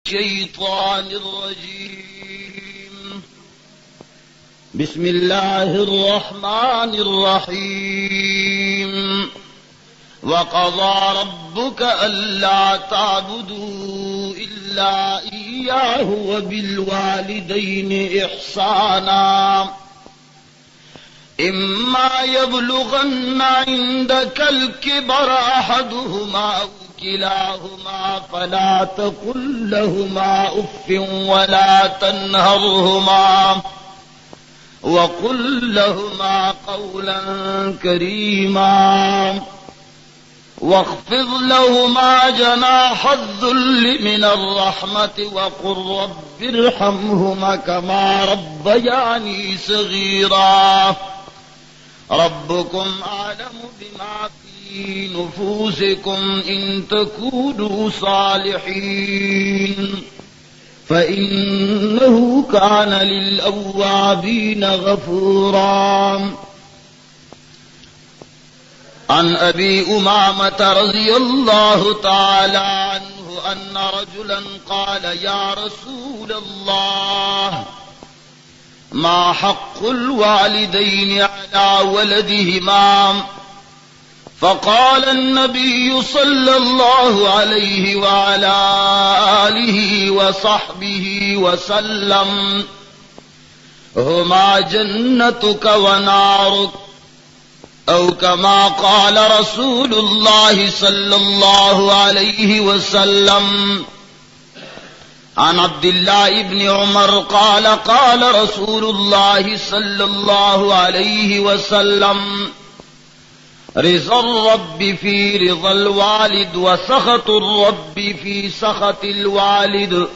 الشيطان الرجيم. بسم الله الرحمن الرحيم. وقضى ربك ألا تعبدوا إلا إياه وبالوالدين إحسانا إما يبلغن عندك الكبر أحدهما أو كلاهما فلا تقل لهما أف ولا تنهرهما وقل لهما قولا كريما واخفض لهما جناح الذل من الرحمة وقل رب ارحمهما كما ربياني صغيرا ربكم أعلم بما في نفوسكم إن تكونوا صالحين فإنه كان للأوابين غفورا. عن أبي أمامة رضي الله تعالى عنه أن رجلا قال يا رسول الله ما حق الوالدين على ولدهما؟ فقال النبي صلى الله عليه وعلى آله وصحبه وسلم هما جنتك ونارك أو كما قال رسول الله صلى الله عليه وسلم. عن عبد الله بن عمر قال قال رسول الله صلى الله عليه وسلم رضا الرب في رضا الوالد وسخط الرب في سخط الوالد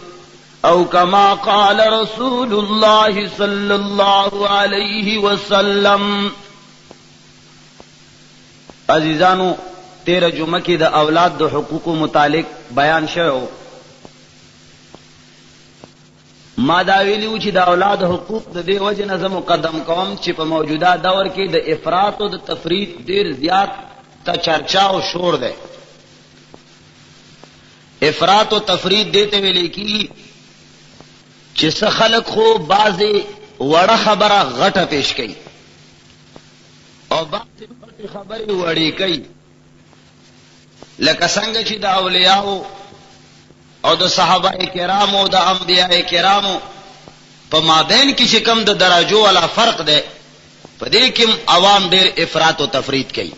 أو كما قال رسول الله صلى الله عليه وسلم. عزیزانو 13 جمعہ کی دا اولاد دو حقوق متعلق بیان شو. ما دا ویلیو چې دا اولاد حقوق د دې وجه نه مقدم کوم چې په موجوده دور کې د افراط او د تفریط ډیر زیات تا چرچا او شور ده. افراط او تفریط دیته ویلې کی چې څه خلق خو بعضی وړه خبره غټه پیش کوي او بعضی خبرې وړې کوي، لکه څنګه چې د اولیاء او د صحابه کرام او د انبیاء کرامو په مابین کې چې کوم د درجو والا فرق ده په دې کې عوام ډېر افراط او تفریط کوي.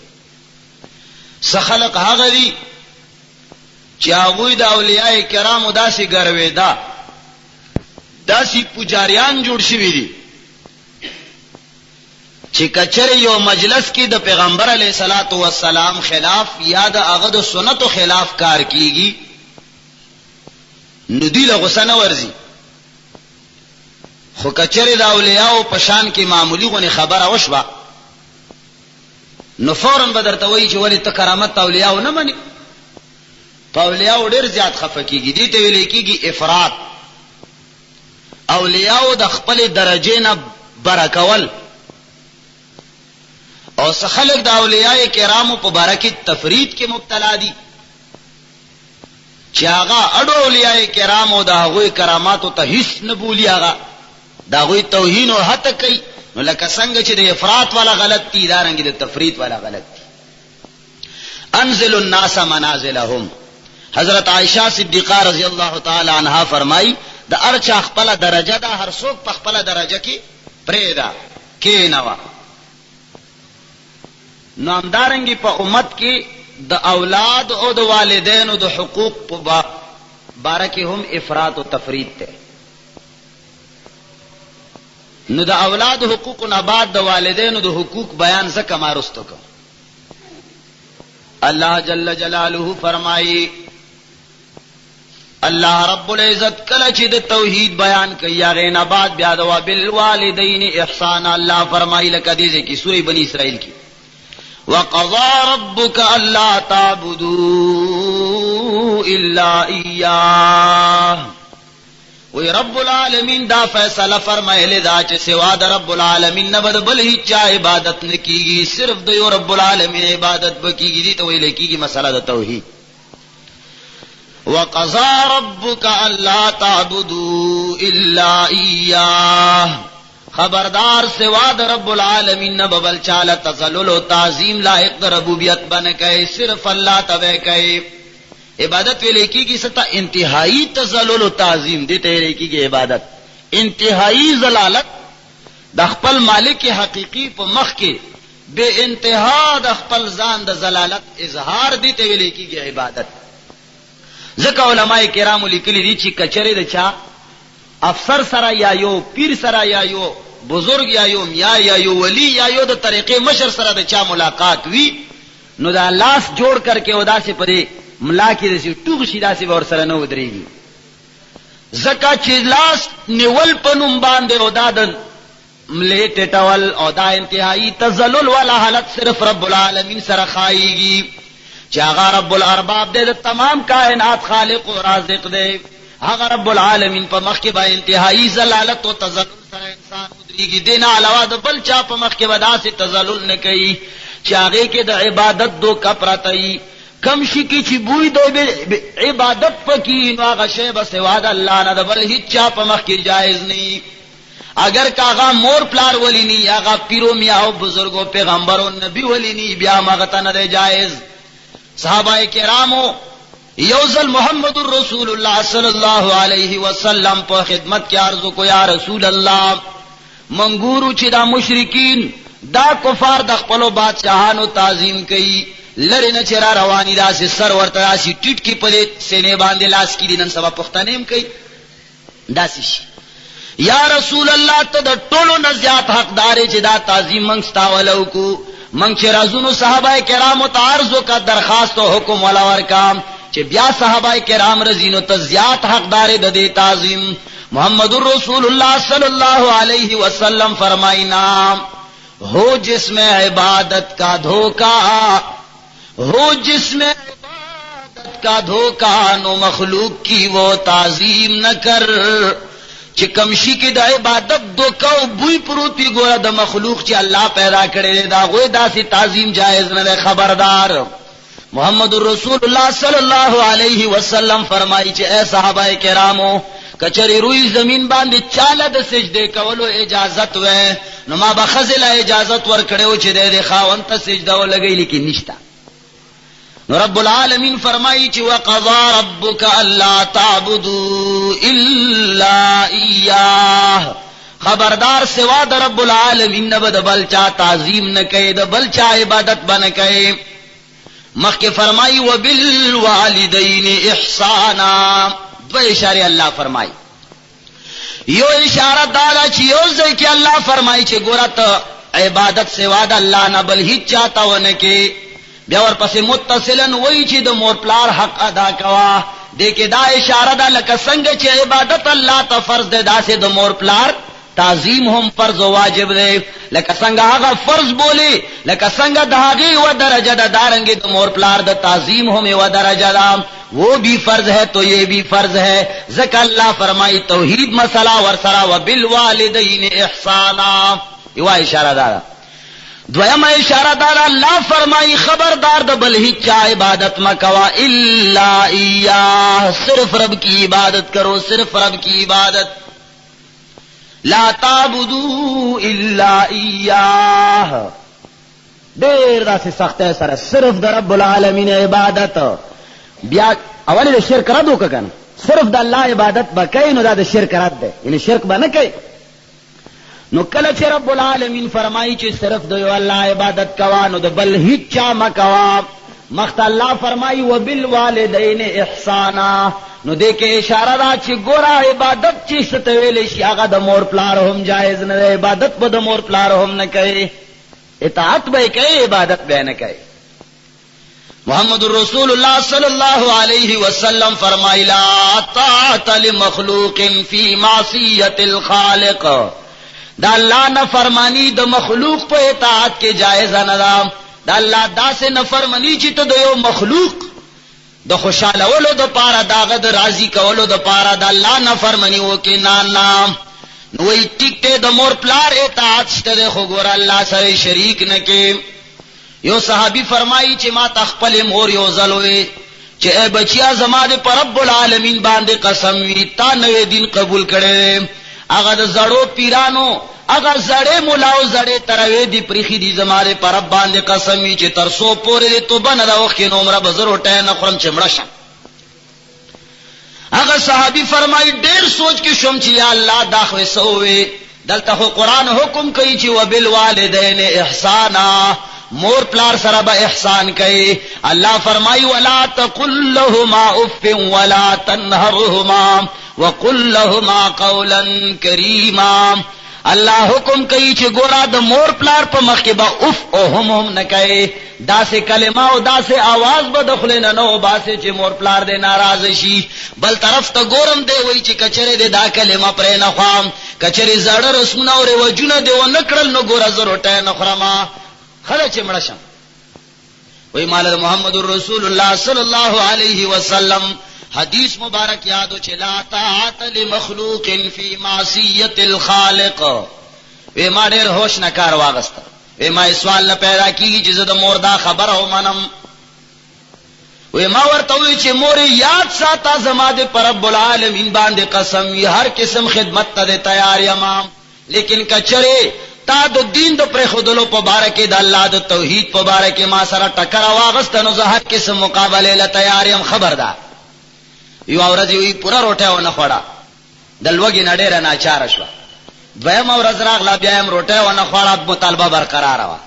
خلق هغه دي چې هغوی د اولیاء کرامو داسې ګروېدا داسې پجاریان جوړ شوي دي چې کچره یو مجلس کې د پیغمبر علیه الصلاۃ والسلام خلاف یا د هغه د سنتو خلاف کار کیږي نو دی له غصه نه ورځي، خو کچره د اولیاء په شان کې معمولی غونې خبره وشوه نو فوراً به درته وایي چې ولې ته کرامت اولیاء نه منې. په اولیاء ډېر زیات خفه کیږي، دې ته ویل کېږي افراط. اولیاء د خپل درجې نه برکول او څه خلک د اولیاء کرامو په باره کې تفریط کې مبتلا دي چې هغه اډو اولیاء کرامو د هغوی کراماتو ته هیڅ نه بولي، هغه د هغوی توهین او حتی کوي. نو لکه څنګه چې د افراط والا غلط دي دارنګې د تفریط والا غلط دي. انزل الناس منازلهم. حضرت عائشہ صدیقہ رضی اللہ تعالی عنہا فرمائی د هر چا خپله درجه ده، هر څوک په خپله درجه کې پرېږده کېنوه. نو همدارنګې په امت کې د اولاد او د والدینو د حقوق په باره کې هم افراط او تفریط ده. نو د اولاد حقوق نه بعد د والدینو د حقوق بیان ځکه ما رستو کوم. الله جل جلاله فرمایي الله رب العزت کله چې د توحید بیان کوي هغې نه بعد بیا د وبالوالدین احسانا الله فرمایي لکه دې ځای کې سورې بني اسرائیل کې وقضى ربك ألا تعبدوا إلا إياه. وی رب العالمین دا فیصلہ فرمائے دا چې سوا د رب العالمین نه بل هیڅ عبادت نه کیږي، صرف د یو رب العالمین عبادت بکیږي. دي ته ویل کیږي مسله د توحید. وقضى ربك الا تعبدوا الا اياه، خبردار سوا د رب العالمین نہ ببل چالا تذلل و تعظیم لائق د ربوبیت بن کئ، صرف اللہ تبع کئ. عبادت وی لیکی کی ستا انتہائی تذلل و تعظیم دیتے لیکی کی عبادت، انتہائی ذلالت د خپل مالک حقیقی په مخ کې بے انتہا د خپل ځان د ذلالت اظہار دیتے وی لیکی کی عبادت. ځکه علماء کرام لیکلي دي چې کچره د چا افسر سره یا یو پیر سره یا یو بزرگ یا یو میا یا یو ولی یا یو د طریقې مشر سره د چا ملاقات وی نو دا لاس جوړ کر کے ادا سے پدې ملا کې دسی ټوغ شي داسې ور سره نو ودرېږي. زکه چې لاس نیول پنوم باندې ادا د ملې ټټول او دا انتهایی تذلل والا حالت صرف رب العالمین سره خایيږي چې هغه رب الارباب دې د تمام کائنات خالق او رازق دې. هغه رب العالمین په مخ کې با انتهایی ذلالت او تذلل سره انسان ودرېږي، دینه علاوه د بل چا په مخ کې ودا سي تذلل نه کوي چې هغه کې د عبادت دو کپرتای کم شي کې چې بوی دو عبادت پکې نو هغه شی به سوا د الله نه د بل هیڅ چا په مخ کې جایز نه. اگر کاغه مور پلار ولی نی، هغه پیرو میاو بزرگو پیغمبرو نبی ولی نی، بیا مغه نه جایز. صحابه کرامو یوزل محمد رسول اللہ صلی اللہ علیہ وسلم په خدمت کې عرض کو یا رسول الله منګورو چې دا مشرکین دا کفار د خپل بادشاہانو تعظیم کوي، لری نه چر رواني داسې سر ورته راشي ټیټ کی په سینې باندې لاس کې دینن سبا پښتنیم کوي داسې شي. یا رسول الله ته د ټولو نه زیات حقدار چې دا تعظیم منګ ستاولو کو. منګ چې رازونو صحابه کرامو ته عرض کا درخواست او حکم ولا ورکام چې بیا صحابه کرام رضینو ته زیات حقدار د دې تعظیم. محمد رسول اللہ صلی اللہ علیہ وسلم فرمائنا ہو جس میں عبادت کا دھوکا، ہو جس میں عبادت کا دھوکا نو مخلوق کی وہ تعظیم نہ کر. چې کمشي کې د عبادت دوکاو بوی پروتی ګوره د مخلوق چې الله پیدا کړي دا غوي داسې تعظیم جایز نه ده، خبردار. محمد رسول اللہ صلی اللہ علیہ وسلم فرمائی چې اے صحابہ کرامو کچری روی زمین باندې چاله د سجده کولو اجازت وې نو ما بخزل اجازت ور کړو چې د خاوند ته سجده ولګی لیکن نشتا. نو رب العالمین فرمائی چې وقضى ربك الا تعبدوا الا اياه، خبردار سوا د رب العالمین نه بد بل چا تعظیم نه کوي، د بل چا عبادت بنه کوي. مخکې فرمائی وبالوالدین احسانا، دو اشاره الله فرمائی. یو اشاره دا چې یو ځکه الله فرمائی چې ګوره ته عبادت سوا د الله نه بل هیڅ چاته ونه کې. بیا ورپسې متصلن وای چې د مور پلار حق ادا کوا. دې کې دا اشاره ده لکه څنګه چې عبادت الله ته فرض ده داسې د مور پلار تعظیم هم فرض او واجب ده. لکه څنګه هغه فرض بولی لکه څنګه د هغه و درجه ده دارنګ د مور پلار د تعظیم هم و درجه ده. وہ بھی فرض ہے تو یہ بھی فرض ہے. ذکر اللہ فرمائی توحید مسئلہ ورسرا وبالوالدین احسانا، یو اشاره ده. دویمه اشاره دار الله فرمائی خبردار د بل هیڅ عبادت مکوا الا ایاه، صرف رب کی عبادت کرو، صرف رب کی عبادت. لا تعبدوا الا ایاه، ډیر داسې سخته سره صرف د رب العالمین عبادت. بیا اول د شرک رد وکړه، صرف د الله عبادت بکای نو دا د شرک رد ده، یعنی شرک به نه کوي. نو کله چې رب العالمین فرمایي چې صرف د یو الله عبادت کوا نو د بل هیڅ چا مکوا. مخت الله فرمایي وبالوالدین احسانا، نو دې کې اشاره ده چې ګوره عبادت چې ستو ویل شي هغه د مور پلار هم جایز نه ده، عبادت به د مور پلار هم نه کوي، اطاعت به کوي، عبادت به نه کوي. محمد رسول اللہ صلی اللہ علیہ وسلم فرمائی لا طاعت لمخلوق فی معصیت الخالق، دا اللہ نفرمانی د مخلوق په اطاعت کې جائز نه ده. دا الله داسې نفرمانی چې ته د یو مخلوق د خوشاله ولو د پاره داغه د راضی کولو د پاره د الله نفرمانی وکي نه نه. نو وی ټیک ته د مور پلار اطاعت شته خو ګور الله سره شریک نه کې. یو صحابی فرمایي چې ما تخپل مور یو ځلوي چې اے بچیا زما دې پر رب العالمین باندې قسم وی تا نوې دین قبول کړي هغه د زړو پیرانو هغه زړې مولاو زړې تروي دي پریخي دي زما دې پر رب باندې قسم وی چې تر سو پورې توبه نه راوخ کې نو عمره بزر وټه نه خورم چې مړ شم. هغه صحابي فرمایي ډېر سوچ کې شوم چې یا الله دا خو سوې دلته قرآن حکم کوي چې وبالوالدین احسانا مور پلار سره به احسان کوي. الله فرمایي ولا تقل لهما اف ولا تنهرهما وقل لهما قولا کریما. الله حکم کوي چې ګورا د مور پلار په مخ کې به اف او هم نه کوي داسې کلمه او داسې आवाज به دخل نه نو باسه چې مور پلار دې ناراض شي. بل طرف ته ګورم دی وای چې کچره دې دا کلمه پرې نه خوام کچره زړه رسونه او وجونه دې و نکړل نو ګورا زروټه نه خرما خله چې مړ شم. وای مال محمد رسول الله صلی الله علیه وسلم حدیث مبارک یادو چې لا طاعت لمخلوق فی معصیت الخالق. وی ما ډېر هوش نه کار واغست وی ما سوال نه پیدا کیږي چې زه د مور دا خبره ومنم. وی ما ورته وی چې مور یاد ساته زما د رب العالمین باندې قسم وی هر قسم خدمت ته تیار یم لیکن کچره تا د دین د پر خودلو په باره کې د الله د توحید په باره کې ما سره ټکر واغست نو زه هر قسم مقابله له تیار یم خبردار. یو ورځ وی پورا روټه و نه خوړه د لوګي نډېره ناچار شو. دویم ورځ راغله بیا هم روټه و نه خوړه مطالبه برقرار و.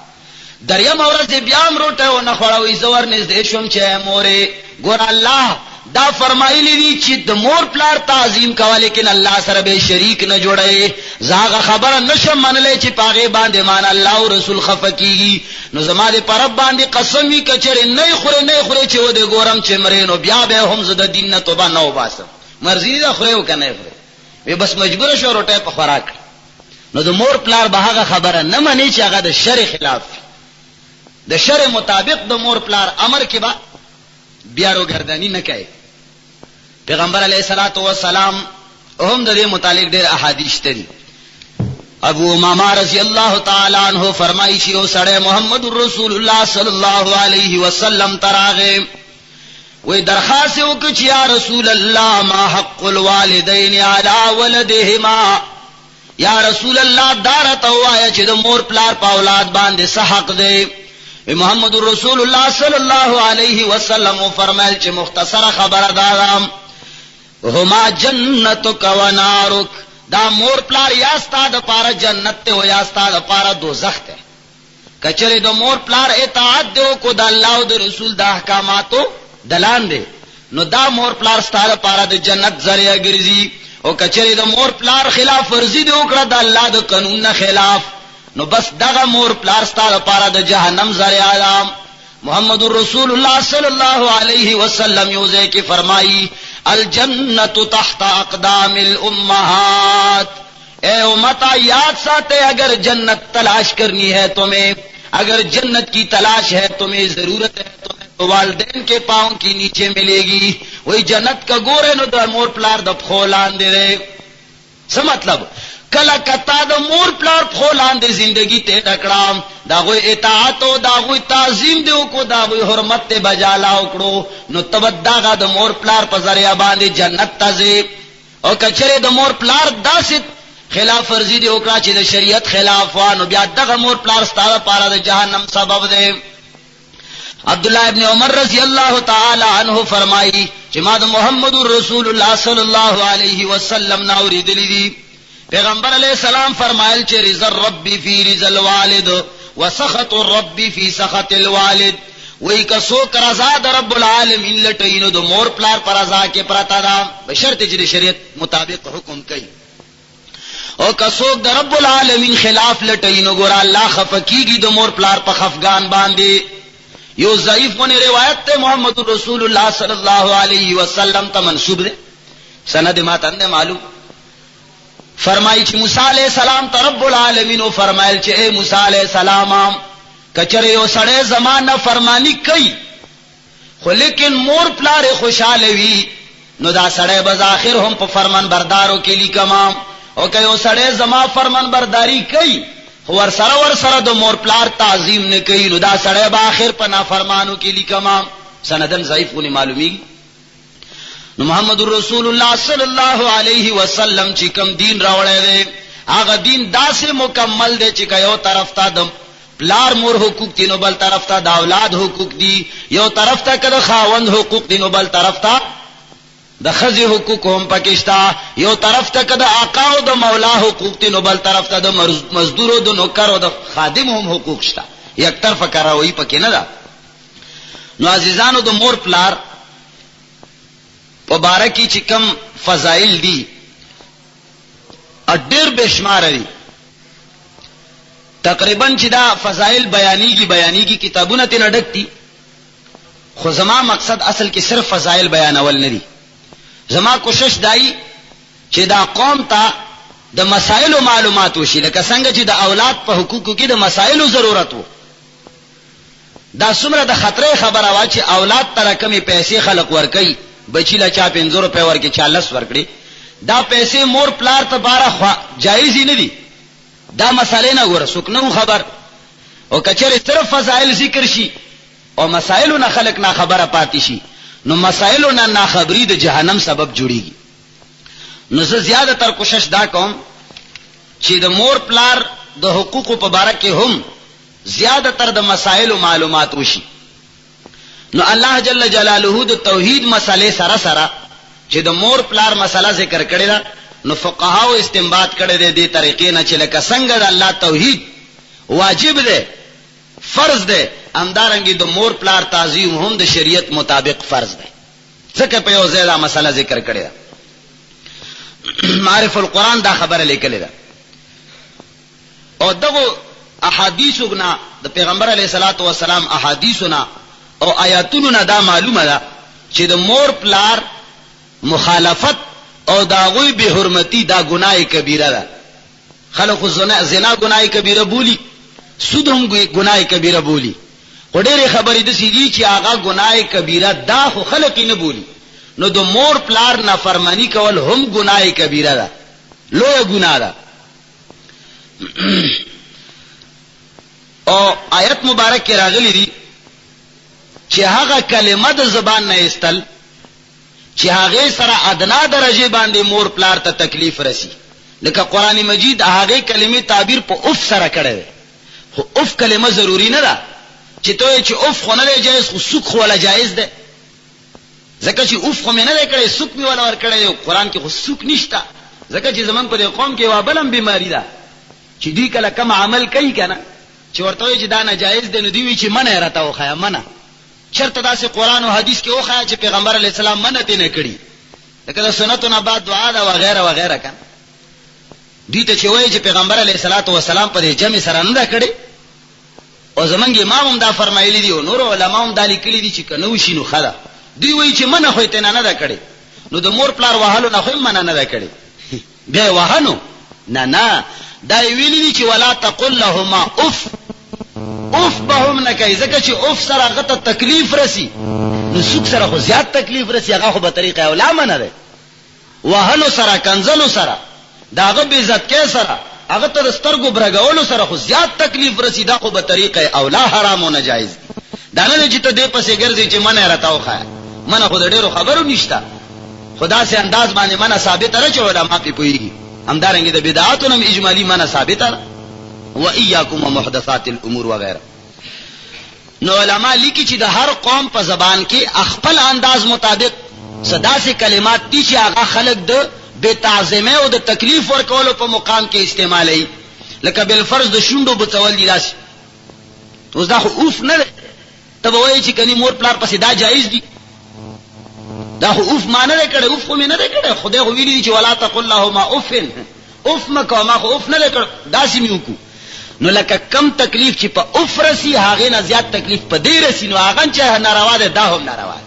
دریم ورځ بیا هم روټه و نه خوړه وی زور نږدې شوم چې مورې ګور الله دا فرمایلی دي چې د مور پلار تعظیم کوه لیکن الله سره به شریک نه جوړي. زاغه خبره نشم منلې چې پاغه باندې مان الله او رسول خفقيږي نو زما دې پر رب باندې قسم وی کچره نه خوري چې و دې ګورم چې مرې نو بیا به هم زده دین نه توبه نه وباسم مرزي دا خوري او کنه خوري وی بس مجبور شو روټه په خوراک. نو د مور پلار به هغه خبره نه مني چې هغه د شرع خلاف د شرع مطابق د مور پلار امر کې با بیا وګردانی نه کوي. پیغمبر علیہ الصلوۃ والسلام هم د دې متعلق ډېر احادیث دي. ابو امامہ رضی اللہ تعالی عنہ فرمایي چې او سړی محمد رسول الله صلی الله علیه وسلم تراغه وی درخواست وکړي چې یا رسول الله ما حق الوالدین علی ولدهما. یا رسول الله دارته وایا چې د مور پلار په اولاد باندې څه حق دی. محمد رسول الله صلی الله علیه وسلم فرمایل چې مختصره خبره دادم هما جنتک و نارک. دا مور پلار یا ستا د پاره جنت ته او یا ستا د پاره دوزخ ته. کچره د مور پلار اطاعت دیو کو د الله او د رسول د احکاماتو دلان دی نو دا مور پلار ستا د پاره د جنت ذریعہ ګرځي. او کچره د مور پلار خلاف ورزي دی وکړه د الله د قانون نه خلاف نو بس دغه مور پلار ستا د پاره د جهنم ذریعہ ده. محمد رسول الله صلی الله علیه وسلم یو ځای کې فرمایي الجنت تحت اقدام الامهات. اے امتا یاد ساتے اگر جنت تلاش کرنی ہے تمہیں اگر جنت کی تلاش ہے تمہیں ضرورت ہے تمہیں تو والدین کے پاؤں کی نیچے ملے گی. وہی جنت کا گورے نو د مور پلار د پخو لاندې رے څه مطلب کله کتا د مور پلار پخو لاندې زندگی ته ډکړام داغه اطاعت او داغه تعظیم دیو کو داغه حرمت ته بجالا وکړو نو تبداغه د مور پلار په ذریعہ باندې جنت ته. او کچره د مور پلار داسې خلاف ورزي دی وکړه چې د شریعت خلاف وانه بیا دغه مور پلار ستاره پاره د جهنم سبب دی. عبداللہ ابن عمر رضی اللہ تعالی عنہ فرمائی چې ما د محمد رسول الله صلی الله علیه وسلم نا اوریدلی دي پیغمبر علیہ السلام فرمایل چې رضا الرب فی رضا الوالد وسخط الرب فی سخط الوالد. وی کڅوک رضا د رب العالمین لټینو د مور پلار پر رضا کې پراته ده بشرط چې شریعت مطابق حکم کوي. او کڅوک د رب العالمین خلاف لټینو ګور الله خفقیږي د مور پلار په خفقان باندې. یو ضعیف ونه روایت ته محمد رسول الله صلی الله علیه وسلم ته منسوب ده سند ماتن معلوم. فرمایي چې موسی علیہ السلام ته رب العالمین فرمایل چې اے موسی علیہ السلام کچره یو سړی زمانہ فرمانی کوي خو لیکن مور پلار خوشاله وي نو دا سړی به ظاهر هم په فرمان بردارو کې لیکما. او که یو سړی زما فرمان برداری کوي ور سره د مور پلار تعظیم نه کوي نو دا سړی به اخر په نافرمانو کې لیکما. سندن ضعیف ونی معلومی. نو محمد رسول الله صلی الله علیه وسلم چې کوم دین راوړی دی هغه دین داسې مکمل دی چې یو طرف ته د پلار مور حقوق دي نو بل طرف ته د اولاد حقوق دي، یو طرف ته کده خاوند حقوق دي نو بل طرف ته د خزي حقوق هم پکشتا، یو طرف ته کده آقا او د مولا حقوق دي نو بل طرف ته د مزدور او د نوکر او د خادم هم حقوق شتا، یک طرف کاروي پکې نه ده. نو عزیزانو د مور پلار په باره کې چې کم فضائل دي ډېر بشمار دي. تقریبا چې دا فضائل بیانیږي کتابونه ته نډک دي، خو زما مقصد اصل کې صرف فضائل بیانول نه دي. زما کوشش دای چې دا قوم ته د مسائل او معلومات وشي، لکه څنګه چې د اولاد په حقوقو کې د مسائل ضرورت وو. دا څومره د خطرې خبره وا چې اولاد تر کمی پیسې خلق ورکي، بچی لا چا 500 روپے ورکي 40 ورکړي، دا پیسې مور پلار ته بارا جایز نه دي. دا مسالې نه ګوره څوک نه خبر، او کچره صرف فضائل ذکر شي او مسائل نه خلق نه خبره پاتې شي نو مسائل نه خبري د جهنم سبب جوړيږي. نو زه زیاده تر کوشش دا کوم چې د مور پلار د حقوقو په اړه کې هم زیاده تر د مسائل او معلومات وشي. نو الله جل جلاله د توحید مسالې سره سره چې د مور پلار مسله ذکر کړی دا نو فقهاو استنباط کړی دی دې طریقې نه چې لکه څنګه د الله توحید واجب دی فرض دی، همدارنګه د مور پلار تعظیم هم د شریعت مطابق فرض دی. ځکه په یو ځای دا مسله ذکر کړی ده. معرف القرآن دا خبره لیکلې ده او دغه احادیثونه د پیغمبر علیه الصلاۃ والسلام احادیثونه او آیاتونه دا معلومه ده چې د مور پلار مخالفت او داغوی به حرمتی دا گناہ کبیره ده. خلق زنا گناہ کبیره بولی، سود هم گناہ کبیره بولی، خو ډېرې خبرې د سیدی چې هغه گناہ کبیره دا خو خلق نه بولی. نو د مور پلار نافرمانی کول هم گناہ کبیره ده، لوی گناہ ده. او آیت مبارک کې راغلی دي چې هغه کلمه د زبان نه استل چې هغه سره ادنا درجه باندې مور پلار ته تکلیف رسی، لکه قران مجید هغه کلمې تعبیر په اف سره کړی، خو اف کلمه ضروری نه ده چې ته چې اف خو نه جایز، خو سوک خو ولا جایز ده. ځکه چې اف خو نه ده کړی، سوک می ولا ور کړی، قران کې خو سوک نشته. ځکه چې زمون په قوم کې وابلم بیماری ده چې دی کله کم عمل کوي کنه چې ورته چې دا ناجایز ده نو دی وی چې منه راته وخیا منه شرط داسې قران او حدیث کې وخیا چې پیغمبر علی السلام منه نه کړی، لکه د سنتونو بعد دعا ده وغیرہ وغیرہ کنه. دې ته چې وایي چې پیغمبر علیه الصلاۃ والسلام په جمع سره نه کړی، او زمونږ امام هم دا فرمایلی دی او نور علما هم دا لیکلي دي چې کنه وشي نو خلا دی وایي چې منه خو ته نه کړی، نو د مور پلار وهلو نه خو منه نه کړی بیا وهنو نه دا ویلي دي چې ولا تقل لهما اف اوف به هم نه کوي، ځکه چې اوف سره غته تکلیف رسی نو سوک سره خو زیات تکلیف رسی، هغه خو به طریقه اولا منه ده. وهلو سره کنزلو سره داغه به عزت کې سره هغه تر سترګو برګولو سره خو زیات تکلیف رسی، دا خو به طریقه اولا حرام او ناجایز. دا نه چې ته دې پسې ګرځي چې منه راتاو خا منه خو ډېرو خبرو نشته، خدا سي انداز باندې منه ثابت را چولا ما په پويږي. همدارنګه د بدعاتونو اجمالی منه ثابت را و ایاکم ومحدثات الامور وغیرہ. نو علماء لیکي چې د هر قوم په زبان کې خپل انداز مطابق صدا سے کلمات دي چې هغه خلق د بے تعظیمه او د تکلیف ورکولو په مقام کې استعمالي، لکه بل فرض د شونډو بتول دي راشي. اوس دا خو اوف نه ده، ته وایي چې کني مور پلار پسې دا جایز دي، دا خو اوف معنی نه کړي، اوف خو نه ده کړي. خدای خو ویلي چې ولا تقل لهما اوف، اوف مکو ما خو اوف نه کړ داسې میو کو. نو لکه کم تکلیف چې په اوف رسی هغه نه زیات تکلیف په دې رسی، نو هغه چې ناروا ده دا هم ناروا ده.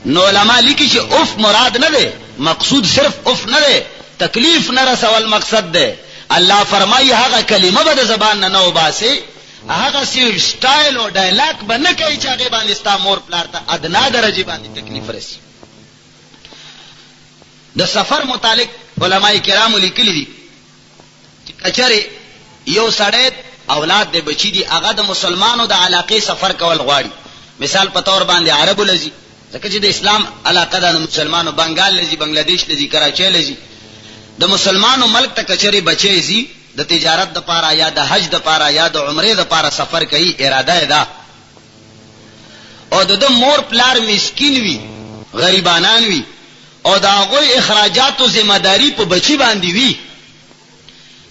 نو علماء لیکي چې اوف مراد نه ده، مقصود صرف اوف نه ده، تکلیف نه رسول مقصد ده. الله فرمایي هغه کلمه به د زبان نه نو باسي، هغه سی سټایل او ډایلاګ باندې کوي چې هغه باندې ستا مور پلار ته ادنا درجه باندې تکلیف رسی. د سفر متعلق علماء کرام لیکلي دي چې کچره یو سړی اولاد د بچی دی هغه د مسلمانانو د علاقې سفر کول غواړي، مثال په تور باندې عربو لذي ځکه چې د اسلام علاقه د مسلمانو بنگال لذي بنگلاديش لذي کراچۍ لذي د مسلمانو ملک ته کچري بچي زی د تجارت د پاره یا د حج د پاره یا د عمره د پاره سفر کوي اراده ده او د مور پلار مسکین وي غریبانان وي او دا هغه اخراجات او ذمہ داری په بچی باندې وي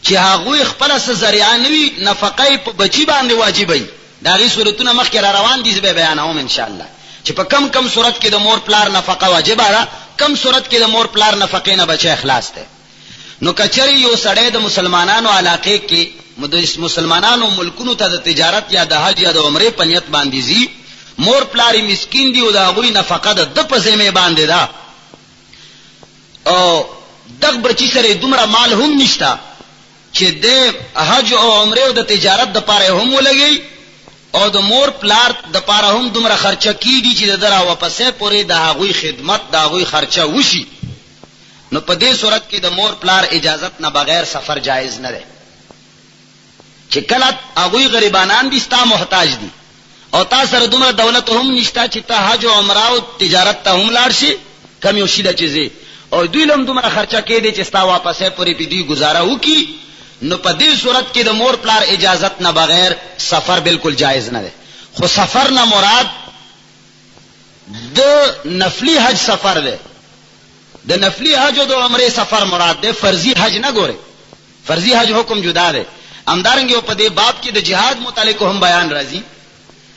چې هغه خپل ذریعہ نوي نفقه په بچی باندې واجبای دا غي صورتونه مخکې را روان دي زه بیانوم ان شاء الله چې په کم صورت کې د مور پلار نفقه واجب را کم صورت کې د مور پلار نفقه نه بچي اخلاص ته نو کچری یو سړی د مسلمانانو علاقه کې مسلمانانو ملکونو ته د تجارت یا د حج یا د عمره په نیت باندې زی مور پلاری مسکین دی او دا غوی نفقه د په ذمہ باندې ده او دغه بچی سره دومره مال هم نشتا چې د حج او عمره او د تجارت د پاره هم ولګي او د مور پلار د پاره هم دومره خرچه کیږي چې د درا واپسې پورې د هغوی خدمت د هغوی خرچه وشي نو په دې صورت کې د مور پلار اجازت نه بغیر سفر جایز نه دی چې کله هغوی غریبانان دي ستا محتاج دي او تا سره دومره دولت هم نشتا چې ته حج او عمره او تجارت ته هم لاړ شي کم یو شي د چیزې او دوی لم دومره خرچه کړي چې ستا واپسې پورې په دې گزاره وکي نو په دې صورت کې د مور پلار اجازت نه بغیر سفر بالکل جایز نه دی خو سفر نه مراد د نفلی حج سفر دی د نفلی حج او د عمره سفر مراد دی فرضی حج نه ګوره فرضی حج حکم جدا دی امدارنګ په دې باب کې د جهاد متعلق هم بیان راځي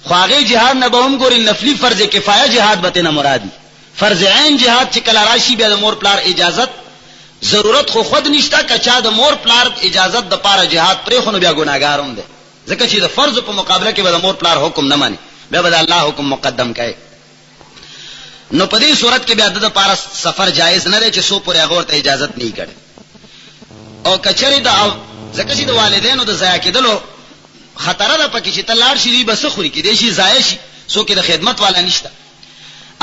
خو هغه جهاد نه به هم ګوري نفلی فرض کفایه جهاد به نه مرادي فرض عین جهاد چې کله راشي بیا د مور پلار اجازت ضرورت خو خود نشتا کچا د مور پلار اجازت د پاره جهاد پرې خو بیا ګناګاروم دی ځکه چې د فرض په مقابله کې به د مور پلار حکم نه مانی بیا به د الله حکم مقدم کړي نو په دې صورت کې بیا د پاره سفر جایز نه دی چې سو پورې هغه ته اجازت نه کړي او کچری د ځکه چې د والدینو د ضایع کېدلو خطر ده پکې چې تلار شي بس خوري کې دې شي ضایع شي سو کې د خدمت والا نشته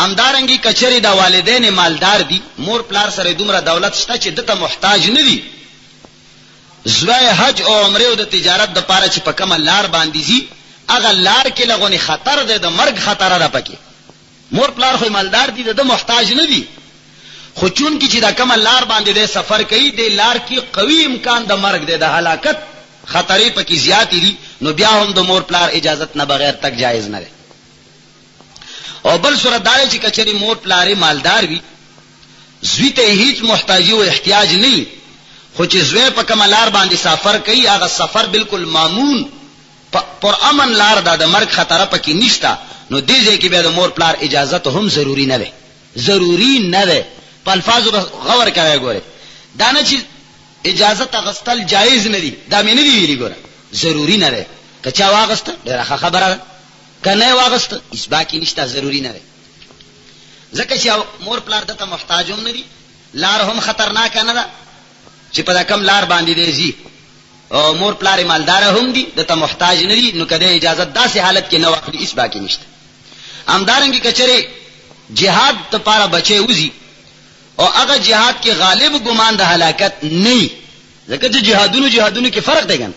امدارنګي کچری د والدین مالدار دي مور پلار سره دومره دولت شته چې دته محتاج نه دي زوی حج او عمره او د تجارت د پاره چې په کوم لار باندې زی هغه لار کې لغونی خطر ده د مرګ خطر ده پکې مور پلار خو مالدار دي د محتاج نه دي خو چون کې چې دا کوم لار باندې د سفر کوي د لار کې قوي امکان د مرګ ده د هلاکت خطرې پکې زیات دي نو بیا هم د مور پلار اجازت نه بغیر تک جایز نه ده او بل صورت دا چې کچری مور پلار مالدار وي زوی ته هیڅ محتاجی او احتیاج نه خو چې زوی په کوم لار باندې سفر کوي هغه سفر بالکل مامون پر امن لار ده د مرګ خطر پکې نشتا نو دې ځکه بیا د مور پلار اجازت هم ضروری نه ده ضروری نه ده په الفاظو غور کوي ګوره دا نه چې اجازت اغستل جایز نه دي دا مې نه دی ویلي ګوره ضروری نه ده کچا واغست ډیره خبره ده کنه واغست اسباقی نشته ضروری نه ده ځکه چې مور پلار دته محتاج هم نه دي لار هم خطرناک نه ده چې په کم لار باندې دی زی او مور پلار مالدار هم دي دته محتاج نه دي نو کده اجازه داسې حالت کې نه واخلي اسباقی نشته امدارنګي کچره جهاد ته پاره بچي وزي او هغه جهاد کې غالب ګمان د هلاکت نه ځکه چې جهادونو کې فرق دی ګان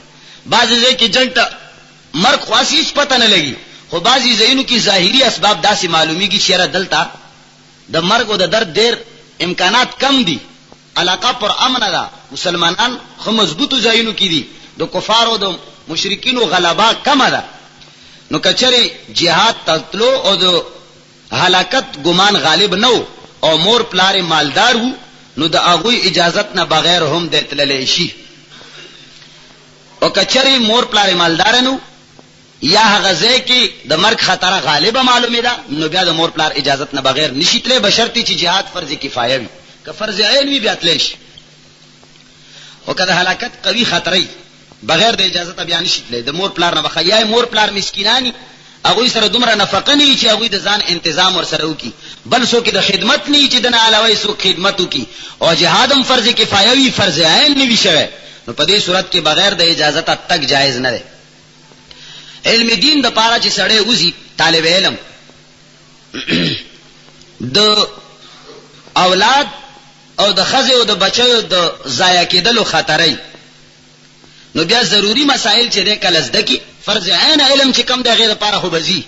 بعضی ځای کې جنگ ته مرګ خاصی هیڅ پته نه لګي خو بعضی ځایونو کې ظاهري اسباب داسې معلومیږي چې را دلته د مرګ او د درد ډېر امکانات کم دي علاقه پر امن ده مسلمانان خو مضبوطو ځایونو کې دي د کفارو د مشرکینو غلبا کم ده نو کچره جهاد تطلو او د هلاکت ګمان غالب نو او مور پلار مالدار وو نو د هغه اجازت نه بغیر هم د تللی شي او کچره مور پلار مالدار نو یا هغه ځای کې د مرګ خطر غالبه معلومه ده نو بیا د مور پلار اجازت نه بغیر نشي تللی بشرطي چې جهاد فرض کفایه وي که فرض عین وي بیا تللی شي او کله هلاکت قوي خطرې بغیر د اجازه ته بیا نشي تللی د مور پلار نه بخیا مور پلار مسکینانی هغه سره دومره نفقه نه چې هغه د ځان تنظیم ور سره وکي بل څوک د خدمت نه چې د علاوه څوک خدمت وکي او جهادم فرض کفایه وي فرض عین نه وي شوی نو په دې صورت کې بغیر د اجازه تک جایز نه ده علم دین د پاره چې سړی وزي طالب علم د اولاد او د خزه او د بچو د ضایع کېدلو خطرې نو بیا ضروری مسائل چې د کله زده کی فرض عین علم چې کم د غیر لپاره خو بزي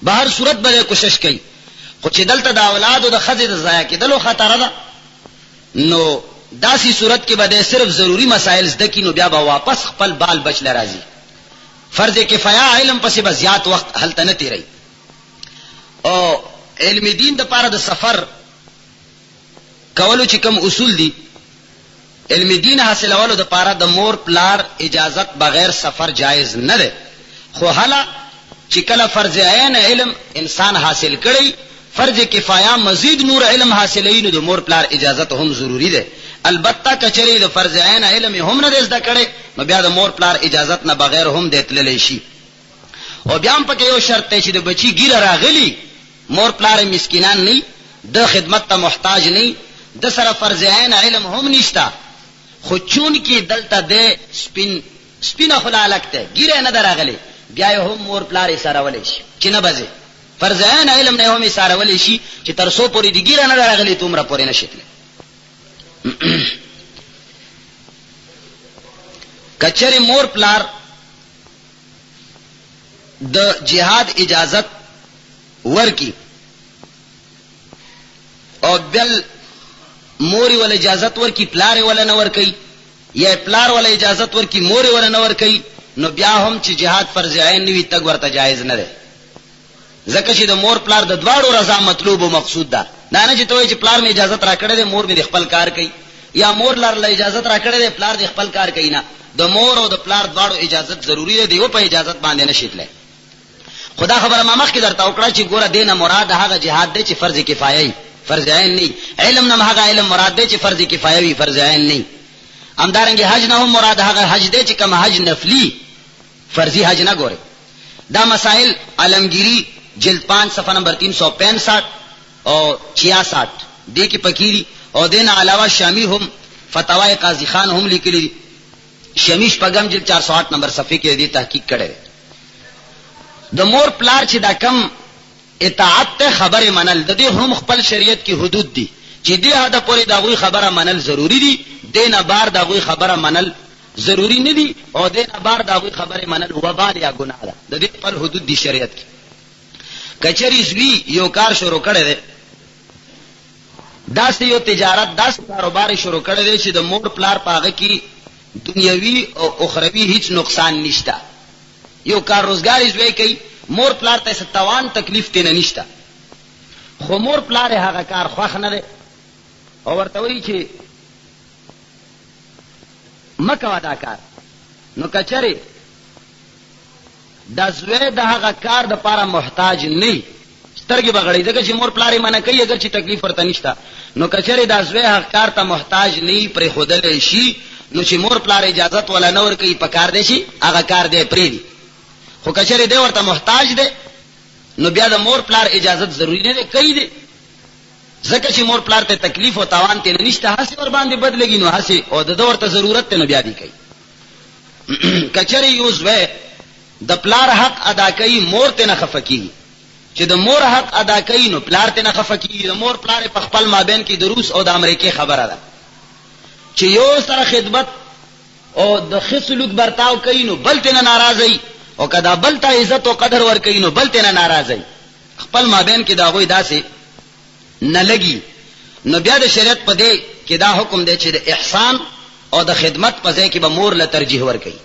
بهر صورت به کوشش کوي خو چې دلته د اولاد او د خځې د ضایع کېدلو خطر ده نو داسې صورت کې به صرف ضروری مسائل زده کی نو بیا به واپس خپل بال بچ لراځي فرض کفایه علم پسې به زیات وخت هلته نه تیری او علم دین د پاره د سفر کولو چې کوم اصول دي علم دین حاصلولو د پاره د مور پلار اجازت بغیر سفر جایز نه ده خو حالا چې کله فرض عین علم انسان حاصل کړي فرض کفایه مزید نور علم حاصلوي نو د مور پلار اجازت هم ضروری ده البته کچری د فرض عین علم هم نه زده کړي نو بیا د مور پلار اجازت نه بغیر هم د تللی شي او بیا هم پکې یو شرط دی چې د بچی ګیره راغلی مور پلار مسکینان نه د خدمت ته محتاج نه د سره فرض عین علم هم نشتا خو چون کې دلته د سپینه خلا لکته ګیره نه دراغلی بیا هم مور پلار سره ولې شي چې نه بځي فرض عین علم نه هم سره ولې شي چې تر سو پوری دی ګیره نه دراغلی تومره پوری نشیتله کچری مور پلار د جهاد اجازت ورکی او بل موری ول اجازت ورکی پلار ول نه ورکی یا پلار ول اجازت ورکی موری ول نه ورکی نو بیا هم چې جهاد فرض عین نیوی تک ورته جایز نه ده ځکه چې د مور پلار د دواړو رضا مطلوب او مقصود ده دا نه چې توې چې پلار می اجازت راکړې ده مور می خپل کار کوي یا مور لار له اجازت راکړې ده پلار د خپل کار کوي نه د مور او د پلار دواړو اجازت ضروری ده دیو په اجازت باندې نشیتله خدا خبره ما مخکې درته وکړه چې ګوره دینه مراد هغه جهاد دی چې فرض کفایه فرض عین نه علم نه هغه علم مراد دی چې فرض کفایه وي فرض عین نه همدارنګه حج نه هم مراد هغه حج دی چې کوم حج نفلی فرضی حج نه ګوره دا مسائل علمگیری جلد 5 صفحه نمبر 365 او 66 دې کې پکېری او دین علاوه شامی هم فتاوی قاضی خان هم لیکلي شمیش پغم جلد 408 نمبر صفحه کې دې تحقیق کړي د مور پلار چې دا کم اطاعت ته خبره منل د دې هم خپل شریعت کې حدود دي چې دې هدا پورې داوی خبره منل ضروری دي دینه بار داوی خبره منل ضروری نه دي او دینه بار داوی خبره منل وبال یا ګناه ده د دې پر حدود دي شریعت کې کچری زوی یو کار شروع کړي دي داسې یو تجارت داسې کاروبار شروع کړي دي چې د مور پلار پاغه کې دنیوي او اخروی هیڅ نقصان نشته یو کار روزګار زوی کوي مور پلار ته ستوان تکلیف تینه نشته خو مور پلار هغه کار خوښ نه دی او ورته وایي چې مکه دا کار نو کچره د زوی د هغه کار د پاره محتاج نه سترګې بغړې ځکه چې مور پلار یې منع کوي اگر چې تکلیف ورته نشته نو کچره د زوی هغه کار ته محتاج نه پرې خودل شي نو چې مور پلار اجازت ولا نه ور کوي پکار دی شي هغه کار دی پرې خو کچره دی ورته محتاج دی نو بیا د مور پلار اجازت ضروری نه کوي دی ځکه چې مور پلار ته تکلیف او تاوان ته نشته هسي ور باندې بدلږي نو هسي او د ورته ضرورت ته نو بیا دی کوي کچره یو زوی د پلار حق ادا کوي مور ته نه خفقي چې د مور حق ادا کوي نو پلار ته نه خفقي د مور پلار په خپل مابین کې د روس او د امریکای خبره ده چې یو سره خدمت او د خصلوک برتاو کوي نو بل ته نه ناراضي او کدا بل ته عزت او قدر ور کوي نو بل ته نه ناراضي خپل مابین کې دا غوي داسې نه لګي نو بیا د شریعت په دې کې دا حکم دی چې د احسان او د خدمت په ځای کې به مور له ترجیح ور کوي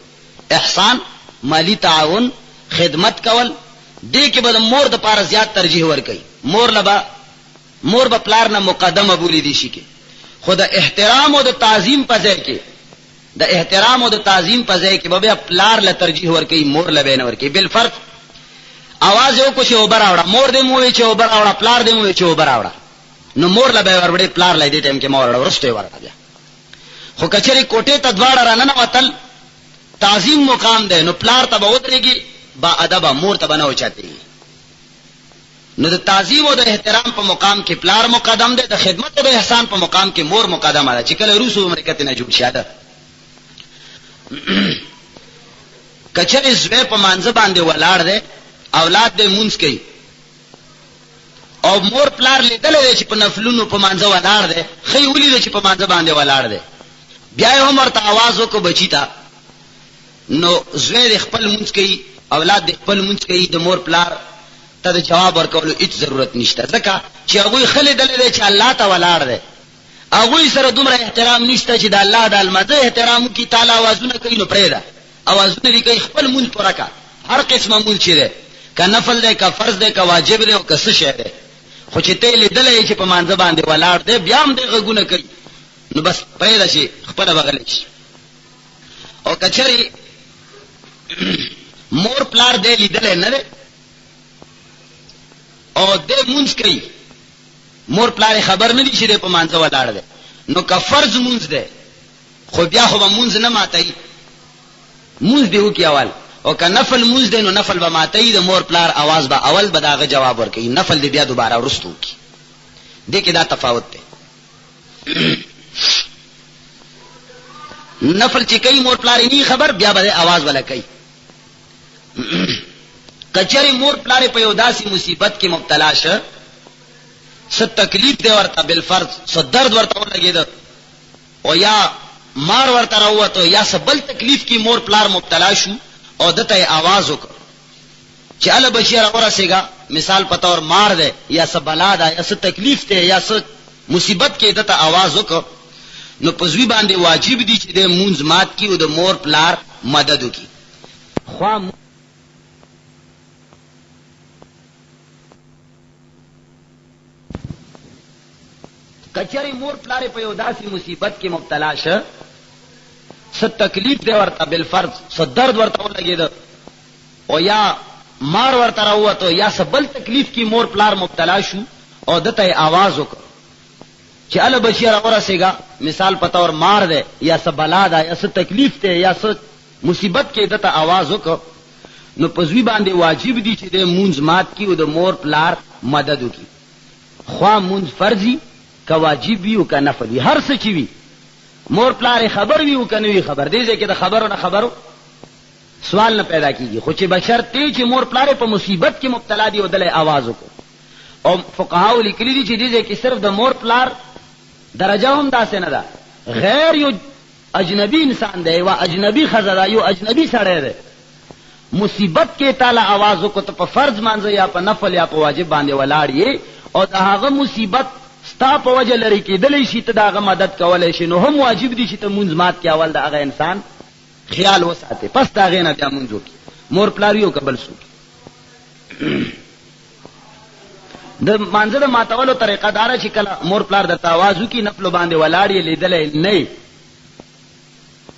احسان مالی تعاون خدمت کول دې کې به د مور د پاره زیات ترجیح ور کوي مور به پلار نه مقدمه بولی دي شي کې خود احترام او د تعظیم په ځای کې د احترام او د تعظیم په ځای کې به پلار له ترجیح ور کوي مور له بین ور کوي بل فرق आवाज یو کو چې اوبر اوړه مور دې مو چې اوبر اوړه پلار دې مو چې اوبر اوړه نو مور له به ور وړي پلار له دې ټیم کې مور ورسته ورته بیا خو کچري کوټه ته دواړه رانه وتل تعظیم مقام ده نو پلار ته به ودرېږي با ادب مور ته بنو چاته نو د تعظیم او د احترام په مقام کې پلار مقدم ده د خدمت او د احسان په مقام کې مور مقدمه ده چې کله روس او امریکا ته نه جوړ شاده کچري زوی په مانځ باندې ولاړ ده اولاد دې مونږ کوي او مور پلار لیدل چې په نفلونو په مانځ ولاړ ده خې ولې چې په مانځ باندې ولاړ ده بیا یې هم ورته आवाज وکړ بچی تا نو زوی خپل مونږ کوي اولاد خپل مونږ کوي د مور پلار ته د جواب ورکولو هیڅ ضرورت نشته، ځکه چې هغوی خلې دلې دی چې الله ته ولاړ دی، هغوی سره دومره احترام نشته چې د الله د المده احترام وکړي. تعالی آوازونه کوي نو پرېږده، اوازونه دي کوي، خپل مونځ پوره کړه. هر قسمه مونځ چې دی، که نفل دی، که فرض دی، که واجب دی، او که څه شی دی، خو چې ته یې لیدلی چې په مانځه باندې ولاړ دی بیا هم دی غږونه کوي، نو بس پرېږده چې خپله به غلی شي. او که چېرې مور پلار دی لیدلی نه دی او دی مونځ کوي، مور پلار خبر نه دي چې دی په مانځه ولاړ دی، نو که فرض مونځ دی خو بیا خو به مونځ نه ماتوي، مونځ دی وکړي اول. او که نفل مونځ دی نو نفل به ماتوي، د مور پلار आवाज به اول به د هغه جواب ورکوي، نفل دی بیا دوباره وروسته وکړي. دې کې دا تفاوت دی. نفل چې کوي مور پلار یې نه خبر، بیا به आवाज ولا کوي. کچری مور پلار په یو داسې مصیبت کې مبتلا شه، څه تکلیف دی ورته بالفرض، څه درد ورته ولګېده او یا مار ورته راووتو یا څه بل تکلیف کې مور پلار مبتلا شو او دته یې आवाज وکړ چې اله بچی راورسېږه، مثال په طور مار دی یا څه بلا ده یا څه تکلیف دی یا څه مصیبت کې دته आवाज وکړ، نو په زوی باندې واجب دي چې د مونځ مات کړي او د مور پلار مدد وکړي. خوا کچری مور پلار په یو داسې مصیبت کې مبتلا شه، څه تکلیف دی ورته بالفرض، څه درد ورته ولګېده او یا مار ورته راووتو یا څه بل تکلیف کې مور پلار مبتلا شو او دته یې आवाज وکړ چې اله بچی راورسېږه، مثال په طور مار دی یا څه بلا ده یا څه تکلیف دی یا څه مصیبت کې دته आवाज وکړ، نو په زوی باندې واجب دي چې د مونځ مات کړي او د مور پلار مدد وکړي. خوا مونځ فرضي که واجب وي او که نفل وي، هر څه چې وي مور پلار خبر وي او که نه وي خبر، دې ځای کې د خبرو نه خبرو سوال نه پیدا کیږي، خو چې بشرطې چې مور پلار په مصیبت کې مبتلا دي او دلې आवाज وکړو. او فقهاو لیکلي دي چې دې ځای کې صرف د مور پلار درجه هم داسې نه ده، غیر یو اجنبی انسان دی، یو اجنبی ښځه ده، یو اجنبی سړی دی، مصیبت کې تعالی आवाज وکړو ته په فرض مانځه یا په نفل یا په واجب باندې ولاړ یې او د هغه مصیبت ستا په وجه لري کېدلی شي، ته د هغه مدد کولی شي، نو هم واجب دي چې ته مونځ مات کې اول د هغه انسان خیال وساتې، پس د هغې نه بیا مونځ وکړي، مور پلار یو که بل څوک. د مانځه د ماتولو طریقه دا ده چې کله مور پلار درته آواز وکړي نفلو باندې ولاړ یې لیدلی نه،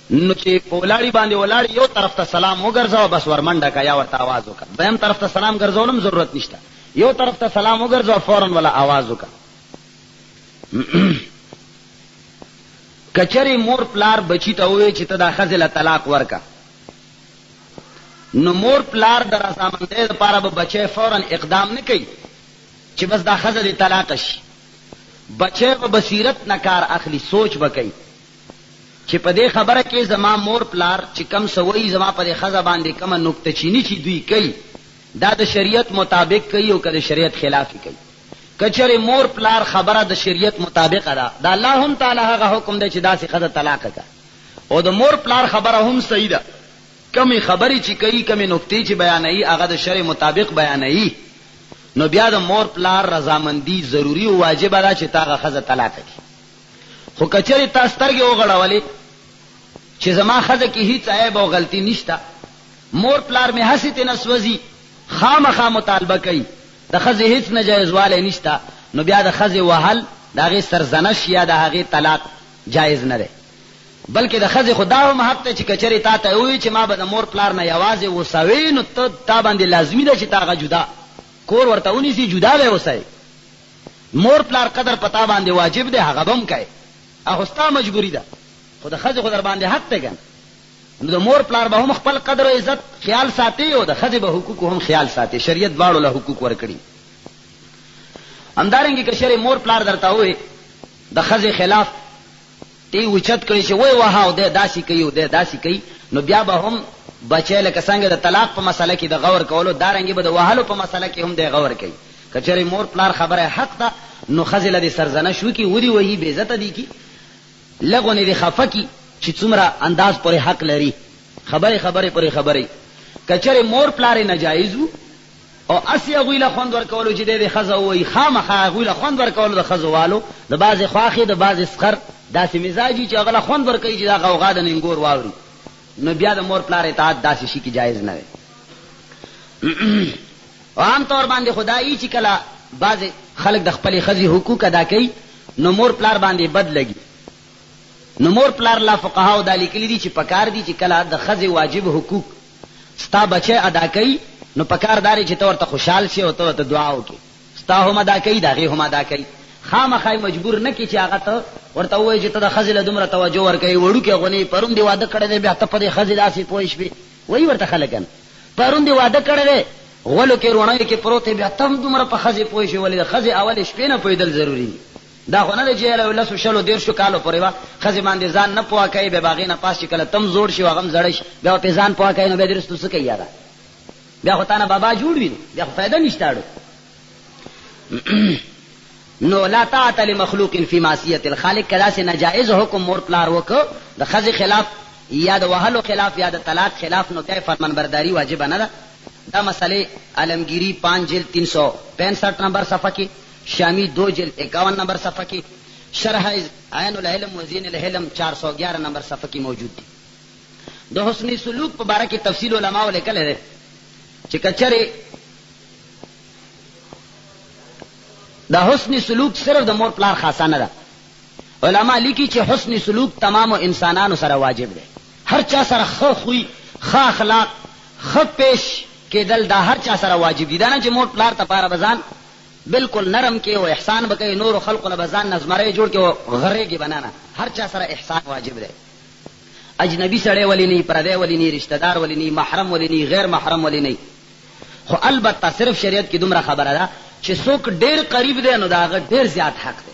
نو چې په ولاړې باندې ولاړ یو طرف ته سلام وګرځوه، بس ورمنډه که یا ورته آواز وکړه، دویم طرف ته سلام ګرځولو هم ضرورت نشته، یو طرف ته سلام وګرځوه فوراً ولا آواز وکړه. کچری مور پلار بچی ته ووی چې ته دا ښځې له طلاق ورکه، نو مور پلار د رضامندۍ دپاره به بچی فوراً اقدام نه کوي چې بس دا ښځه دې طلاقه شي، بچی به بصیرت نه کار اخلي، سوچ به کوي چې په دې خبره کې زما مور پلار چې کم څه وایي زما په دې ښځه باندې کومه نکته چینی چې دوی کوي دا د شریعت مطابق کوي او که د شریعت خلافي کوي. کچری مور پلار خبره د شریعت مطابق ده، دا الله هم تعالی هغه حکم دی چې داسې ښځه طلاق کړه، او د مور پلار خبره هم صحیح ده، کمی خبرې چې کوي کمی نکتې چې بیانوي هغه د شرع مطابق بیانوي، نو بیا د مور پلار رضامندي ضروري او واجبه ده چې تا هغه ښځه طلاق کړي. خو کچری تا سترګې وغړولې چې زما ښځه کې هیڅ عیب او غلطي نشته، مور پلار مې هسې ترې نه سوځي، خامخا مطالبه کوي د ښځې هیڅ ناجایزوالی نشته، نو بیا د ښځې وهل د هغې سرزنش یا د هغې طلاق جایز نه دی، بلکې د ښځې خو دا هم حق دی چې کچرې تا ته ووایي چې ما به د مور پلار نه یوازې وسوې، نو تا باندې لازمي ده چې تا هغه جدا کور ورته ونیسي، جدا به یې وسوې، مور پلار قدر په تا باندې واجب دی، هغه به هم کوې، هغه ستا مجبوري ده، خو د ښځې خو در باندې حق دی که نو د مور پلار به هم خپل قدر او عزت خیال ساتي او د ښځې به حقوق هم خیال ساتي، شریعت دواړو له حقوق ورکړي. همدارنګې که شرع مور پلار درته ووایي د ښځې خلاف تی اوچت کړي چې وای وها او دی داسې کوي او دی داسې کوي، نو بیا به هم بچی لکه څنګه د طلاق په مسله کې د غور کولو دارنګې به د وهلو په مسله کې هم دی غور کوي. که چېرې مور پلار خبره حق ده نو ښځې له دې سرزنش وکړي، ودې وهي بې عزته دي کي، لږونې دې خفه کي چې څومره انداز پورې حق لري، خبرې پورې خبرې. که چېرې مور پلار یې ناجایز وو او اسی هغوی له خوند ورکولو چې دی ښځه ووایي خامخا هغوی له خوند ورکولو د ښځو والو د بعضې خواښې د بعضې سخر داسې مزاجي چې هغه له خوند ورکوي چې دا غوغا د ننګور واوري، نو بیا د مور پلار اطاعت داسې شي کې جایز نه دی. او عام طور باندې خدایي چې کله بعضې خلک د خپلې ښځې حقوق ادا کوي نو مور پلار باندې بد لګي. نو مور پلار لا فقهاو دا لیکلي دي چې پکار دي چې کله د ښځې واجب حقوق ستا بچی ادا کوي نو پکار داري چې ته ورته خوشحال شي او ته ورته دعا وکړي، ستا هم ادا کوي د هغې هم ادا کوي. خامخا مجبور نه کړي چې هغه ته ورته ووایي چې ته د ښځې له دومره توجه ورکوي، وړوکې غونې پرون دې واده کړی دی بیا ته په دې ښځې داسې پوه شوې، وایي ورته خلک کنه پرون دې واده کړی دی غولو کې روڼیو کې پروت دی بیا ته هم دومره په ښځې پوه شوې، ولې د ښځې اول شپې نه پوهېدل ضروري دي. دا خو نه دی چې لسو شلو دېرشو کالو پورې به ښځې باندې ځان نه پوه کوي، بیا به هغې نه پاس چې کله تم زوړ شي او هغه هم زړی شي بیا به پرې ځان پوه کوي، نو بیا دې رستو څه کوي یاره، بیا خو تا نه بابا جوړ وي، بیا خو فایده نشته اړو. نو لا طاعة لمخلوق فی معصیة الخالق، که داسې ناجایز حکم مور پلار وکړو د ښځې خلاف یا د وهلو خلاف یا د طلاق خلاف نو بیا فرمانبرداري واجبه نه ده. دا مسئلے عالمگیری 5 جلد 365 نمبر صفحہ کی، شامی 2 جلد 51 نمبر صفحہ کی، شرح عین العلم وزین الحلم 411 نمبر صفحہ کی موجود دی. د حسن سلوک په باره کې تفصیل علماء لیکلی دی چې کچرې د حسن سلوک صرف د مور پلار خاصه نه ده. علماء لیکي چې حسن سلوک تمامو انسانانو سره واجب دی، هر چا سره ښه خوی ښه اخلاق ښه پیش کېدل دا هر چا سره واجب دي. دا نه چې مور پلار ته پاره به ځان بالکل نرم کې او احسان به کوي، نورو خلقو نه به ځان نظمری جوړ کې او غریږي به نه، هر چا سره احسان واجب دی. اجنبي سړی ولی نه، پردی ولی نه، رشتہ دار ولی نه، محرم ولی نه، غیر محرم ولی نه. خو البته صرف شریعت کې دومره خبره ده چې څوک ډېر قریب دی نو د هغه ډېر زیات حق دی،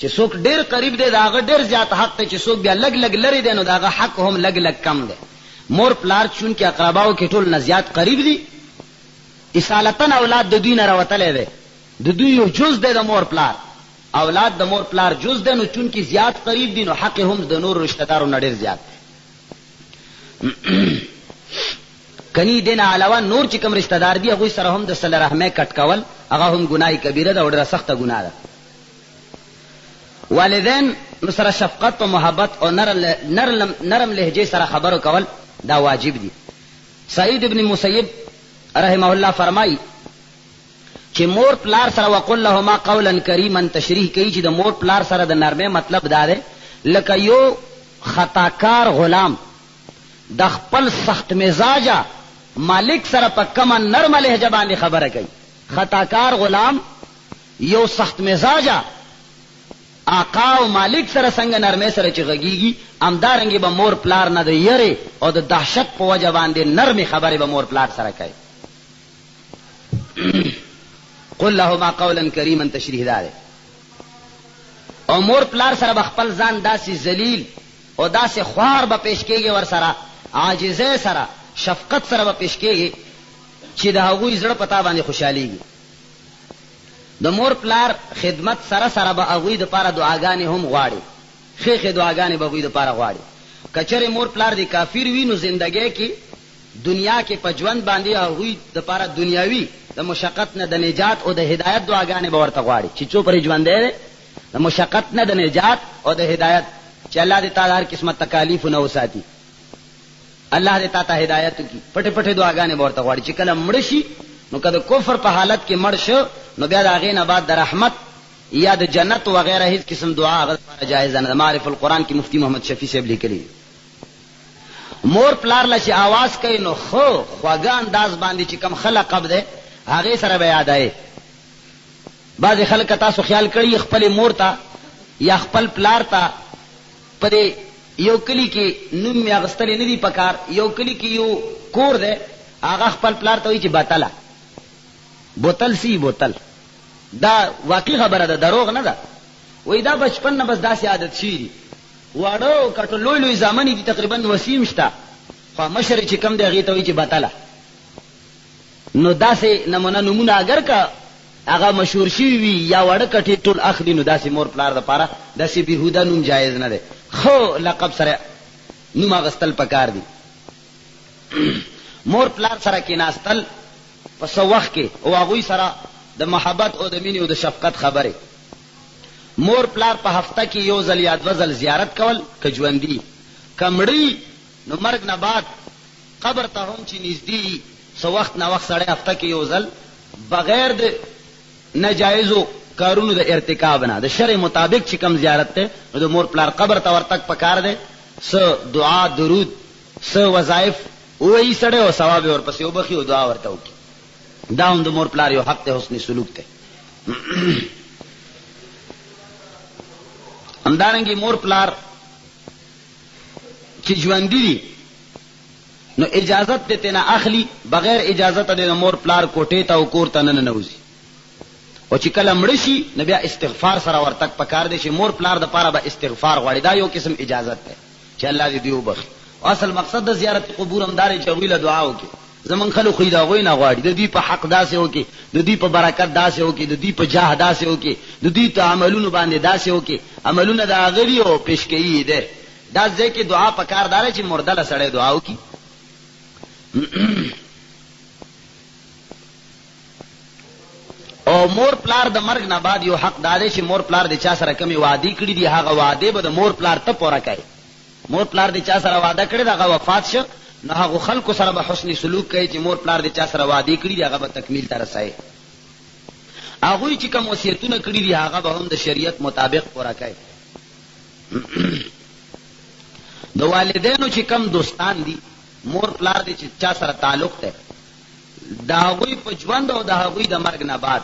چې څوک ډېر قریب دی د هغه ډېر زیات حق دی، چې څوک بیا لږ لږ لرې دی نو د هغه حق هم لږ لږ کم دی. مور پلار چونکې اقرباو کې ټول نه زیات قریب دي، اصالتن اولاد د دوی نه راوتلی دی، د دوی یو جز دی د مور پلار، اولاد د مور پلار جز دی، نو چونکې زیات قریب دي نو حق هم د نور رشتہ دارو نه ډېر زیات دی. کنی دین علاوه نور چې کوم رشتہ دار دي هغوی سره هم د صله رحمۍ کټ کول هغه هم ګناه کبیره ده او ډېره سخته ګناه ده. والدین نو سره شفقت و محبت او نرم لهجې سره خبرو کول دا واجب دي. سعید ابن مسیب رحمه الله فرمایي چې مور پلار سره وقل لهما قولا کریما تشریح کوي چې د مور پلار سره د نرمۍ مطلب دا دی لکه یو خطاکار غلام د خپل سخت مزاجه مالک سره په کمه نرمه لهجه باندې خبره کوي. خطاکار غلام یو سخت مزاجه آقا او مالک سره څنګه نرمۍ سره چې غږیږي همدارنګې به مور پلار نه د یرې او د دهشت په وجه باندې نرمې خبرې به مور پلار سره کوي. قل لهما قولا کریما تشریح دا دی. او مور پلار سره به خپل ځان داسې ذلیل او داسې خوار به پیش کېږي، ور سره عاجزۍ سره شفقت سره به پیش کېږي چې د هغوی زړه په تا باندې خوشحالیږي. د مور پلار خدمت سره سره به هغوی دپاره دعاګانې هم غواړي، ښې ښې دعاګانې به هغوی دپاره غواړي. که چېرې مور پلار د کافر وي نو زندګۍ کې دنیا کې په ژوند باندې هغوی دپاره دنیاوي د مشقت نه د نجات او د هدایت دعاګانې به ورته غواړي چې څو پرې ژوندی دی د مشقت نه د نجات او د هدایت، چې الله دې تا د هر قسمه تکالیفونه وساتي، الله دې تا ته هدایت وکړي. پټې پټې دعاګانې به ورته غواړي. چې کله مړه شي نو که د کفر په حالت کې مړ شو نو بیا د هغې نه بعد د رحمت یا د جنت وغیره هیڅ قسم دعا هغه دپاره جایزه نه ده. معرف القرآن کې مفتی محمد شفیع صاحب لیکلي. مور پلار له چې آواز کوي نو ښه خواږه انداز باندې چې کوم ښه لقب دی هغې سره به یادوي. بعضې خلک تاسو خیال کړي خپلې مور ته یا خپل پلار ته په دې یو کلي کې نوم یې اخیستلی نه دي پکار، یو کلي کې یو کور دی هغه خپل پلار ته وایي چې بتله بوتل سی بوتل. دا واقعي خبره ده، دروغ نه ده. وایي دا بچپن نه بس داسې عادت شوي دي، واړه کټو لوی لوی زامنې دي تقریبا وسیم شته، خو مشر چې کم دی هغې ته وایي چې بتله. نو داسې نمونه نومونه اگر که هغه مشهور شوي وي یا واړه کټې ټول اخلي نو داسې مور پلار دپاره داسې بېهوده نوم جایز نه دی. خو لقب سره نوم اخیستل پکار دي. مور پلار سره کېناستل پس وخت کې او هغوی سره د محبت او د مینې او د شفقت خبرې. مور پلار په هفته کې یو ځل یا دوه ځل زیارت کول که ژوندي، که مړی نو مرګ نه بعد قبر ته هم چې نږدې څه وخت نه وخت سړی هفته کې یو ځل بغیر د ناجایزو کارونو د ارتکاب نه د شرع مطابق چې کم زیارت ته نو د مور پلار قبر ته ورتګ پکار دی. څه دعا درود څه وظایف وایي سړی او ثواب یې ورپسې وبخي او دعا ورته وکړي. دا هم د مور پلار یو حق دی، حسن سلوک دی. همدارنګې مور پلار چې ژوندي دي نو اجازت دې تینا اخلي، بغیر اجازت دې مور پلار کوټې ته او کور ته نه ننوځي. او چې کله مړ شي نو بیا استغفار سره ورتګ پکار دی چې مور پلار د پاره به استغفار غواړي. دا یو قسم اجازت دی چې الله دې وبخي. اصل مقصد د زیارت قبور هم دا دی چې هغوی له دعا وکړي. زمونږ خلک خو یې د هغوی نه غواړي د دوی په حق داسې وکړي، د دوی په برکت داسې وکړي، د دوی په جاه داسې وکړي، د دوی په عملونو باندې داسې وکړي. عملونه د هغه دي او پیشکیي دی. دا ځای کې دعا پکار دی چې مرده له سړی دعا وکړي. او مور پلار د مرګ نه بعد یو حق دادی چې مور پلار د چا سره کمی وعده کړی دي هغه وعده به د مور پلار ته پوره کوي. مور پلار د چا سره وعده کړی هغه وفات شو نو هغه خلکو سره به حسن سلوک کوي چې مور پلار د چا سره وعده کړی دي هغه به تکمیل ته رسایي. هغه چې کوم وصیتونه کړی دي هغه به هم د شریعت مطابق پوره کوي. د والدینو چې کم دوستان دي مور پلار د چا سره تعلق ده د هغوی په ژوند او د هغوی د مرګ نه بعد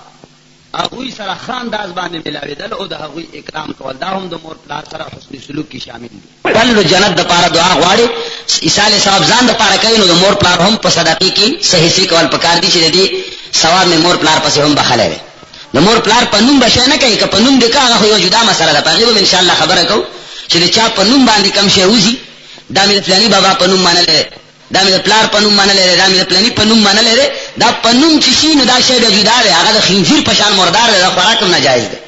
هغوی سره ښه انداز باندې ملاوېدل او د هغوی اکرام کول دا هم د مور پلار سره حسن سلوک کې شامل دي. ول د جنت د پاره دعا غواړي ایصال ثواب ځان د پاره کوي نو د مور پلار هم په صدقې کې صحیح سي کول پکار دي چې دې ثواب می مور پلار پسې هم بخاله وي. د مور پلار په نوم بشه نه کوي که په نوم دې کا هغه یو جدا مسله ده. په غیب ان شاء الله خبره کو چې د چا په نوم باندې کم شی وځي دا مې فلاني بابا په نوم منل، دا مې پلار په نوم منل، دا مې پلاني په نوم منل، دا په نوم چې شي نو دا شی د جدا دی، هغه د خنزیر په شان مردار دی، دا خوراک هم ناجایز دی.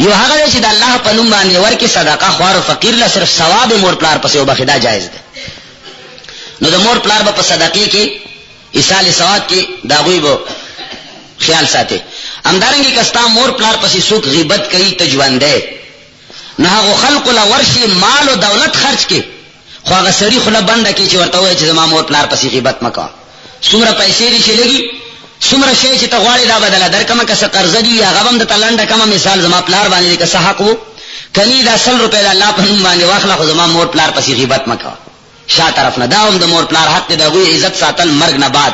یو هغه چې د الله په نوم باندې ورکې صدقه خوار او فقیر له صرف ثواب مور پلار پسې وبخي دا جایز دی. نو د مور پلار په صدقې کې ایصال ثواب کې دا غوي به خیال ساتي. همدارنګه کستا مور پلار پسې څوک غیبت کوي ته ژوند دی نه هغه خلق له ورشي مال او دولت خرج کې خو هغه سړي خله بنده کې چې ورته وایي چې زما مور پلار پسې غیبت مکه. څومره پیسې دي چې لګي څومره شی چې ته غواړې دا بدله درکمه که څه قرضه دي هغه هم درته لنډه کمه مثال زما پلار باندې که څه حق وو کني دا 100 روپۍ د الله په نوم باندې واخله خو زما مور پلار پسې غیبت مکه شا طرف نه. دا هم د مور پلار حق دی د هغوی عزت ساتل مرګ نه بعد.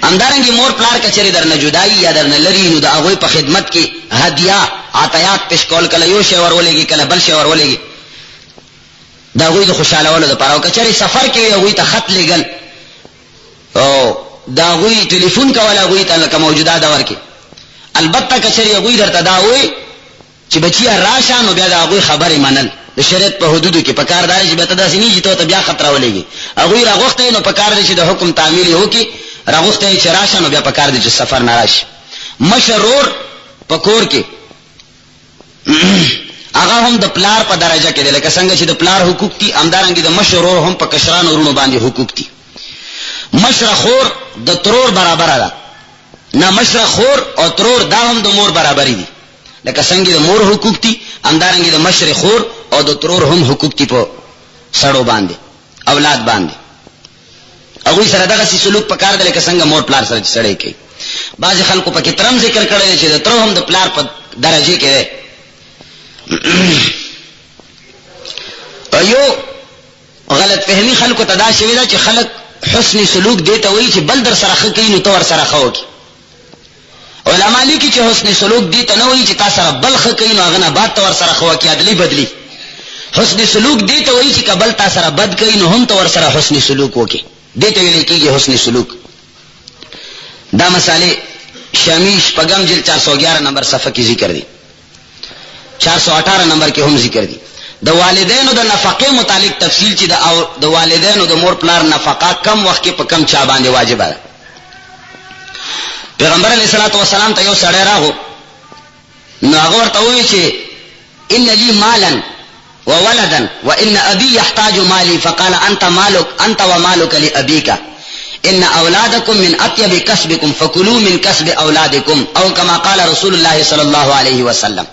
همدارنګه مور پلار کچری درنه جدایي یا درنه لري نو د هغوی په خدمت کې هدیه عطیات پیش کول کله یو شی ورولېږي کله بل شی ورولېږي دا غوی د خوشالولو لپاره. او کچری سفر کې غوی ته خط لګل او دا غوی ټلیفون کول غوی ته لکه موجوده دور کې البته کچری غوی درته دا وای چې بچیا راشه نو بیا دا غوی خبرې منل د شریعت په حدودو کې پکار دار چې به تاسو نه جته ته بیا خطر ولېږي غوی راغوخته نو پکار دي چې د حکم تعمیل وکي راغوخته چې راشه نو بیا پکار دي چې سفر نه راشي. مشرور پکور کې هغه هم د پلار په درجه کې دی لکه څنګه چې د پلار حقوق دي همدارنګه د مشرور هم په کشران ورونو باندې حقوق دي. مشر خور د ترور برابر ده نه مشر خور او ترور دا هم د مور برابر دي لکه څنګه د مور حقوق دي همدارنګه د مشر خور او د ترور هم حقوق دي په سړو باندې اولاد باندې. هغه سره دغه سلوک پکار دی لکه څنګه مور پلار سره سړی کوي. بعض خلکو په کې ترم ذکر کړی چې د تر هم د پلار په درجه کې دی. ایو غلط فهمی خلکو ته دا شوی دا چې خلک حسن سلوک دیته وایي چې بل در سره ښه کوي نو ته ور سره ښه وکړي. علما لیکي چې حسن سلوک دیته نه وایي چې تا سره بل ښه کوي نو هغه نه بعد ته ور سره ښه وکړي عدلي بدلي. حسن سلوک دیته وایي چې کبل تا سره بد کوي نو هم ته ور سره حسن سلوک وکړي دیته ویل کېږي حسن سلوک. دا مسالې شامی شپږم جلد 411 نمبر صفحه کې ذکر دي 418 نمبر کې هم ذکر دي. د والدینو د نفقې متعلق تفصیل چې د والدینو د مور پلار نفقه کم وخت کې په کم چا باندې واجب ده. پیغمبر علیه الصلاۃ والسلام ته یو سړی راغو نو هغه ورته وایي چې ان لي مالا وولدا وان ابي يحتاج مالي فقال انت ومالك لابيك ان اولادکم من اطیب کسبکم فکلوا من کسب اولادکم او کما قال رسول الله صلی الله علیه وسلم.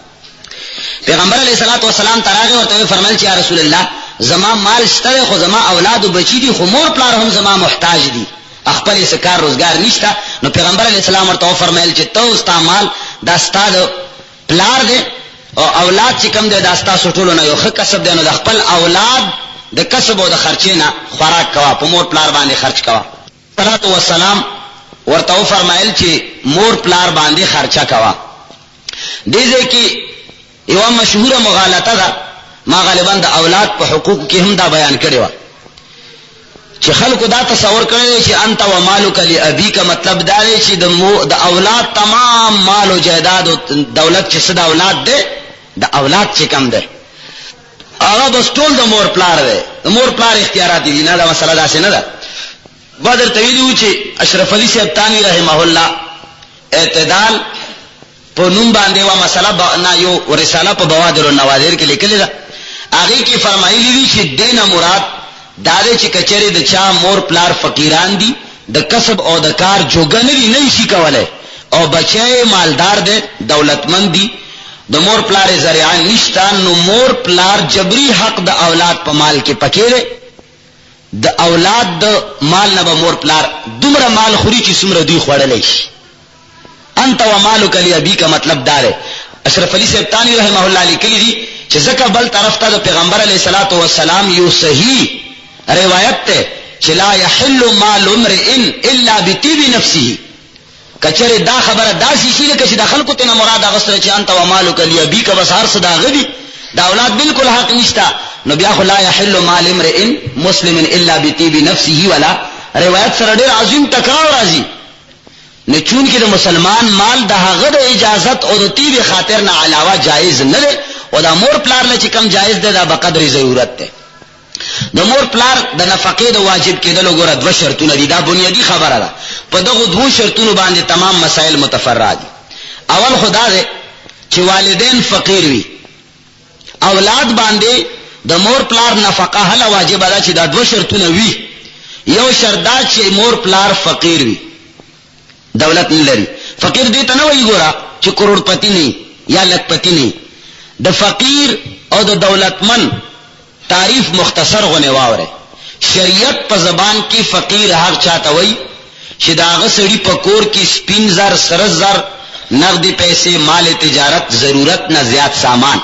پیغمبر علیہ الصلوۃ والسلام تراغه ورته فرمایل چې یا رسول الله زما مال شته خو زما اولاد او بچی دي خو مور پلار هم زما محتاج دي خپل سکار روزگار نشته. نو پیغمبر علیہ السلام ورته فرمایل چې تو استعمال دا ستاسو پلار دي او اولاد چې کوم دي دا ستاسو ټولو نه یو ښه کسب دی. نو د خپل اولاد د کسب او د خرچې نه خوراک کوا په مور پلار باندې خرچ کوا. صلوات و سلام ورته فرمایل چې مور پلار باندې خرچه کوا. دې کې یو مشهوره مغالطه ده ما غالبا د اولاد په حقوق کې هم دا بیان کړی و چې خلکو دا تصور کړی چې انت و مالک لابیک مطلب دا دی چې د اولاد تمام مال او جائیداد او دولت چې صدا اولاد ده د اولاد چې کم ده هغه بس ټول د مور پلار دی. د مور پلار اختیارات دي نه دا مسله داسې نه ده. بدر تویلو چې اشرف علی صاحب تانی رحمه الله اعتدال په نوم باندې وا مسله نه یو رساله په بوادر النوادر کې لیکل ده. هغه کې فرمایلی دي چې دینه مراد دا دی چې کچره د چا مور پلار فقیران دي د کسب او د کار جوګن دي نه شي کولای او بچي مالدار دي دولتمند دي د مور پلار زریعان نشته. نو مور پلار جبري حق د اولاد په مال کې پکې د اولاد د مال نه به مور پلار دومره مال خوري چې څومره دوی خوړلې شي. انت و مالک لابیک مطلب دا دی. اشرف علی صاحب تانی رحمه الله لیکلی دي چې ځکه بل طرف ته د پیغمبر علیه الصلاۃ والسلام یو صحیح روایت ته چې لا یحل مال امرئ الا بطیب نفسه. کچره دا خبره داسې شي لکه چې د خلکو ته مراد هغه چې انت و مالک لابیک بس هر څه دا غدي د اولاد بالکل حق نشته. نو بیا خو لا یحل مال امرئ مسلم الا بطیب نفسه ولا روایت سره ډیر عظیم تکرار راځي. نه چون کې د مسلمان مال د هغه د اجازت او د طیب خاطر نه علاوه جایز نه دی او د مور پلار له چې کم جایز دی دا بقدر ضرورت دی. د مور پلار د نفقې د واجب کېدل وګوره دوه شرطونه دي. دا بنیادی خبره ده. په دغه دوه شرطونو باندې تمام مسائل متفرع دي. اول خدا ده چې والدین فقیر وي اولاد باندې د مور پلار نفقه هله واجب ده چې دا دوه شرطونه وي. یو شرط دا چې مور پلار فقیر وي دولت نه لري. فقیر دې ته نه وایي ګوره چې کروڑپتی نه یا لکپتی نه. د فقیر او د دولتمن تعریف مختصر غونه واوره. شریعت په زبان کې فقیر هر چاته وایي چې داغه سړي په کور کې سپین زر سره زر نقدي پیسې مال تجارت ضرورت نه زیات سامان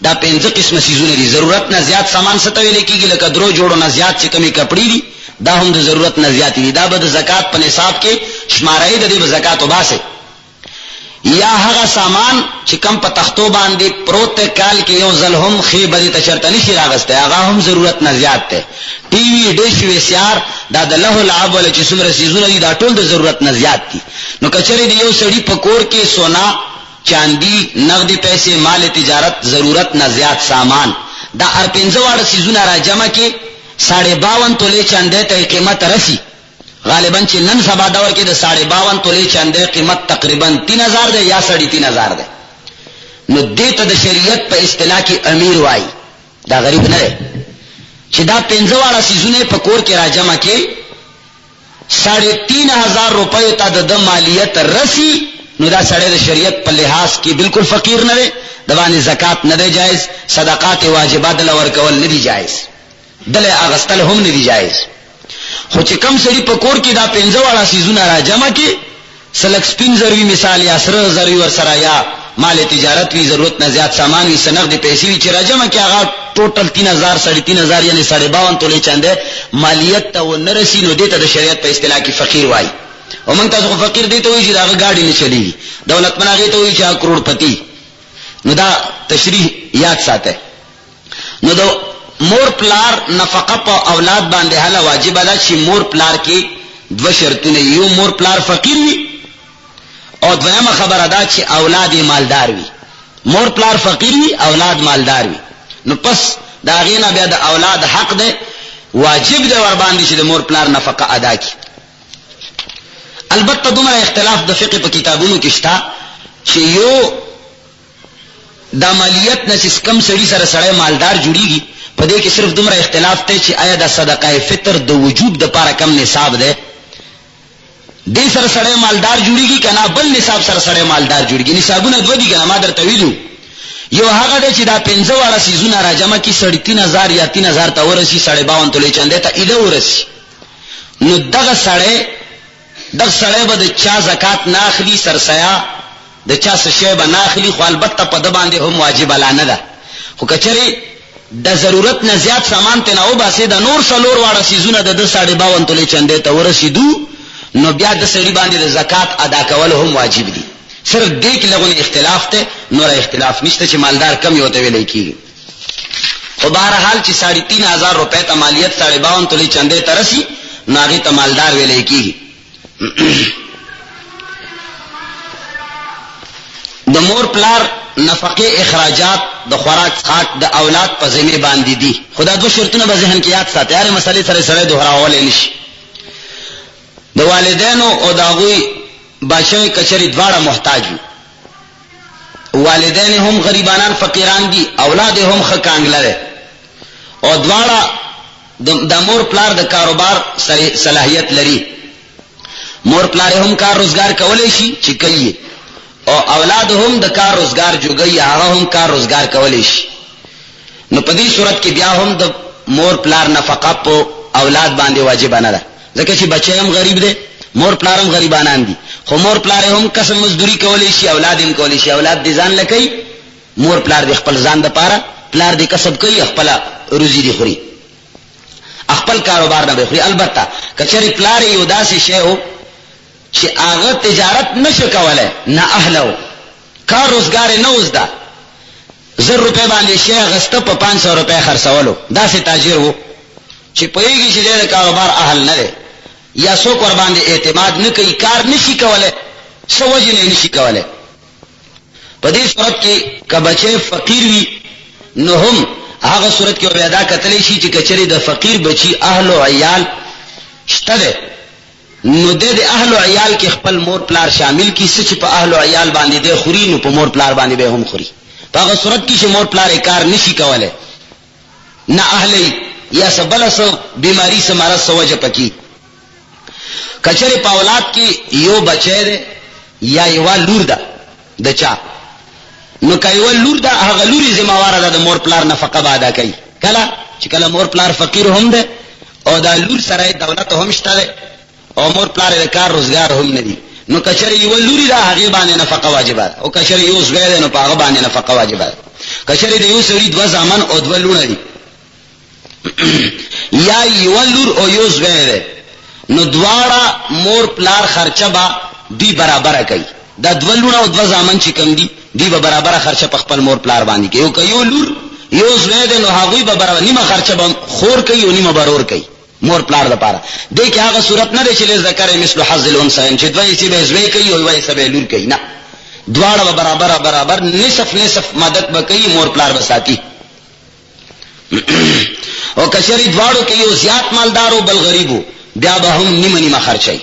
دا پنځه قسمه سيزونه دي. ضرورت نه زیات سامان څه ته ویل کېږي لکه درو جوړو نه زیات چې کمی کپڑے دي دا هم د ضرورت نه زیات دي. دا به د زکات په نصاب کې شمارای د دې زکات وباسه. یا هغه سامان چې کم په تختو باندې پروت کال کې یو ځل هم خیبري ته شرط نشي راغسته هغه هم ضرورت نه زیات ده. ټي وي ډیش وی سي ار دا د له لعب ول چې څومره سيزونه دي دا ټول د ضرورت نه زیات دي. نو کچره دی یو سړی په کور کې سونا چاندي نقدي پیسې مال تجارت ضرورت نه زیات سامان دا هر 15 واړه سيزونه را جمع کې 52 تولې چاندې ته قیمت رسی. غالباً چې نن سبا دور کې د 52 تولې چاندې قیمت تقریبا 3000 ده یا 3000 ده. نو دې ته د شریعت په اصطلاح کې امیر وایي. دا غریب نه ده چې دا 15 واړه سيزونه په کور کې را جمع کې 3500 روپے ته د مالیت رسی. نو دا سړی د شریعت په لحاظ کې بالکل فقیر نه دی. د باندې زکات نه دی جایز. صدقات واجبات لور کول نه دی جایز. دله اغستل هم نه دی جایز. خو چې کم سړي په کور کې دا 15 واړه سيزونه را جمع کې سلک سپین زروي مثال یا سره زروي ور سره یا مال تجارت وی ضرورت نه زیات سامان وی سنغ دي پیسې وی چې را جمع کې هغه ټوټل 3000 3500 یعنی 52 تولې چاندې مالیت ته ونرسي. نو دې ته د شریعت په اصطلاح کې فقیر وایي. او موږ تاسو فقیر دي ته وایي چې دا گاډي نه چلیږي. دولت مناغه ته وایي چې کروڑپتی. نو دا تشریح یاد ساته. نو دا مور پلار نفقه په اولاد باندې هله واجب ده چې مور پلار کې دوه شرطونه. یو مور پلار فقیر وي او دویمه خبره ده چې اولاد مالدار وي. مور پلار فقیر وي اولاد مالدار وي. نو پس دا غینه بیا د اولاد حق ده واجب ده ور باندې چې د مور پلار نفقه ادا کړي. البته دومره اختلاف د فقه په کتابونو کې شته چې یو د عملیت نس کم سړي سره سړی مالدار جوړیږي. په دې کې صرف دومره اختلاف ته چې آیا د صدقه فطر د وجوب د پاره کم نصاب ده دې سره سړی مالدار جوړیږي کنه بل نصاب سره سړی مالدار جوړیږي. نصابونه دوه دي کنه، ما درته ویلو. یو هغه دی چې دا 15 واړه سیزونه راجمع کی 3000 یا 3000 ته ورسی 52 تولې چندې ته اله ورسی. نو دغه سړی به د چا زکات نه اخلي، سرسیا د چا څه شی به نه اخلي، خو البته په د باندې هم واجب اعلان ده. خو کچري د ضرورت نه زیات سامان ته نه او باسي د نور څلور واړه سیزونه د 52 تولې چندې ته ورسیدو، نو بیا د سړي باندې د زکات ادا کول هم واجب دي. صرف دې کې لغون اختلاف ته، نور اختلاف نشته چې مالدار کم یو ته ویلې کیږي. خو بهرحال چې 3500 روپے ته مالیت 52 تولې چندې ته رسی، نو هغه ته مالدار ویلې کیږي. د مور پلار نفقه اخراجات د خوراک خاک د اولاد په ذمہ باندې دي. خدا دو شرطونه به ذهن کې یاد ساتي، هر مسلې سره سره دوهراول نشي. د والدینو او داغوی بچی کچری دواړه محتاج دي. والدین هم غریبانان فقیران دي، اولاد هم خکانګل دي، او دواړه د مور پلار د کاروبار صلاحیت لري. مور پلار هم کار روزگار کولای شي چې کوي، او اولاد هم د کار روزگار جوړي، هغه هم کار روزگار کولای شي. نو په دې صورت کې بیا هم د مور پلار نفقه په اولاد باندې واجب نه ده، ځکه چې بچي هم غریب دي، مور پلار هم غریبانان دي. خو مور پلار هم کسب مزدوری کولای شي، اولاد هم کولای شي. اولاد دي ځان لکې، مور پلار دي خپل ځان د پاره، پلار دي کسب کوي، خپل روزي دي خوري، خپل کاروبار نه بخوري. البته کچری پلار یو داسې شی او چې هغه تجارت نشو کولای، نه اهلو کار روزگار نه وزدا، 1000 روپے باندې شی غسته په 500 روپے خرڅولو، داسې تاجر وو چې پوهیږي چې د کاروبار اهل نه دی، یا څوک ور باندې اعتماد نه کوي، کار نشي کولای، سوجي نه نشي کولای. په دې صورت کې کبچه فقیر وي، نو هم هغه صورت کې پیدا کتلی شي چې کچري د فقیر بچي اهل او عیال شته، نو د اهل او عیال کې خپل مور پلار شامل کی، چې په اهل او عیال باندې د خوري، نو په مور پلار باندې به هم خوري. په هغه صورت کې چې مور پلار کار نشي کولای، نه اهلی یا سبل سو بیماری سے مرض سو وجه پکی. کچری په اولاد کې یو بچی دی یا یو لور ده د چا، نو کایو لور ده، هغه لوري ذمہوار ده د مور پلار نفقه به ادا کوي. کله چې کله مور پلار فقیر هم ده او دا لور سره دولت هم شته او مور پلار د کار روزگار هم نه دي، نو کچری یو لوري ده هغه باندې نفقه واجب ده، او کچری یو زوی ده نو په هغه باندې نفقه واجب ده. کچری د یو سړي دوه زامن او دوه لونه دي، یا یو لور او یو زوی ده، نو دواړه مور پلار خرچه با دی برابر کوي. دا دوه لونه او دوه زامن چې کوم دي دی به برابر خرچه په خپل مور پلار باندې کوي. یو لور یو زوی ده، نو هغه به برابر نیمه خرچه به خور کوي او نیمه برور کوي مور پلار لپاره. دې کې هغه صورت نه ده چې ذکر مثل حظ الانثیین، چې دوی چې به زوی کوي او وایي سبه لور کوي، نه، دواړه برابر نصف مدد به کوي، مور پلار به ساتي. او کشری دواړو کې یو زیات مالدار او بل غریبو، بیا به هم نیمه خرچي.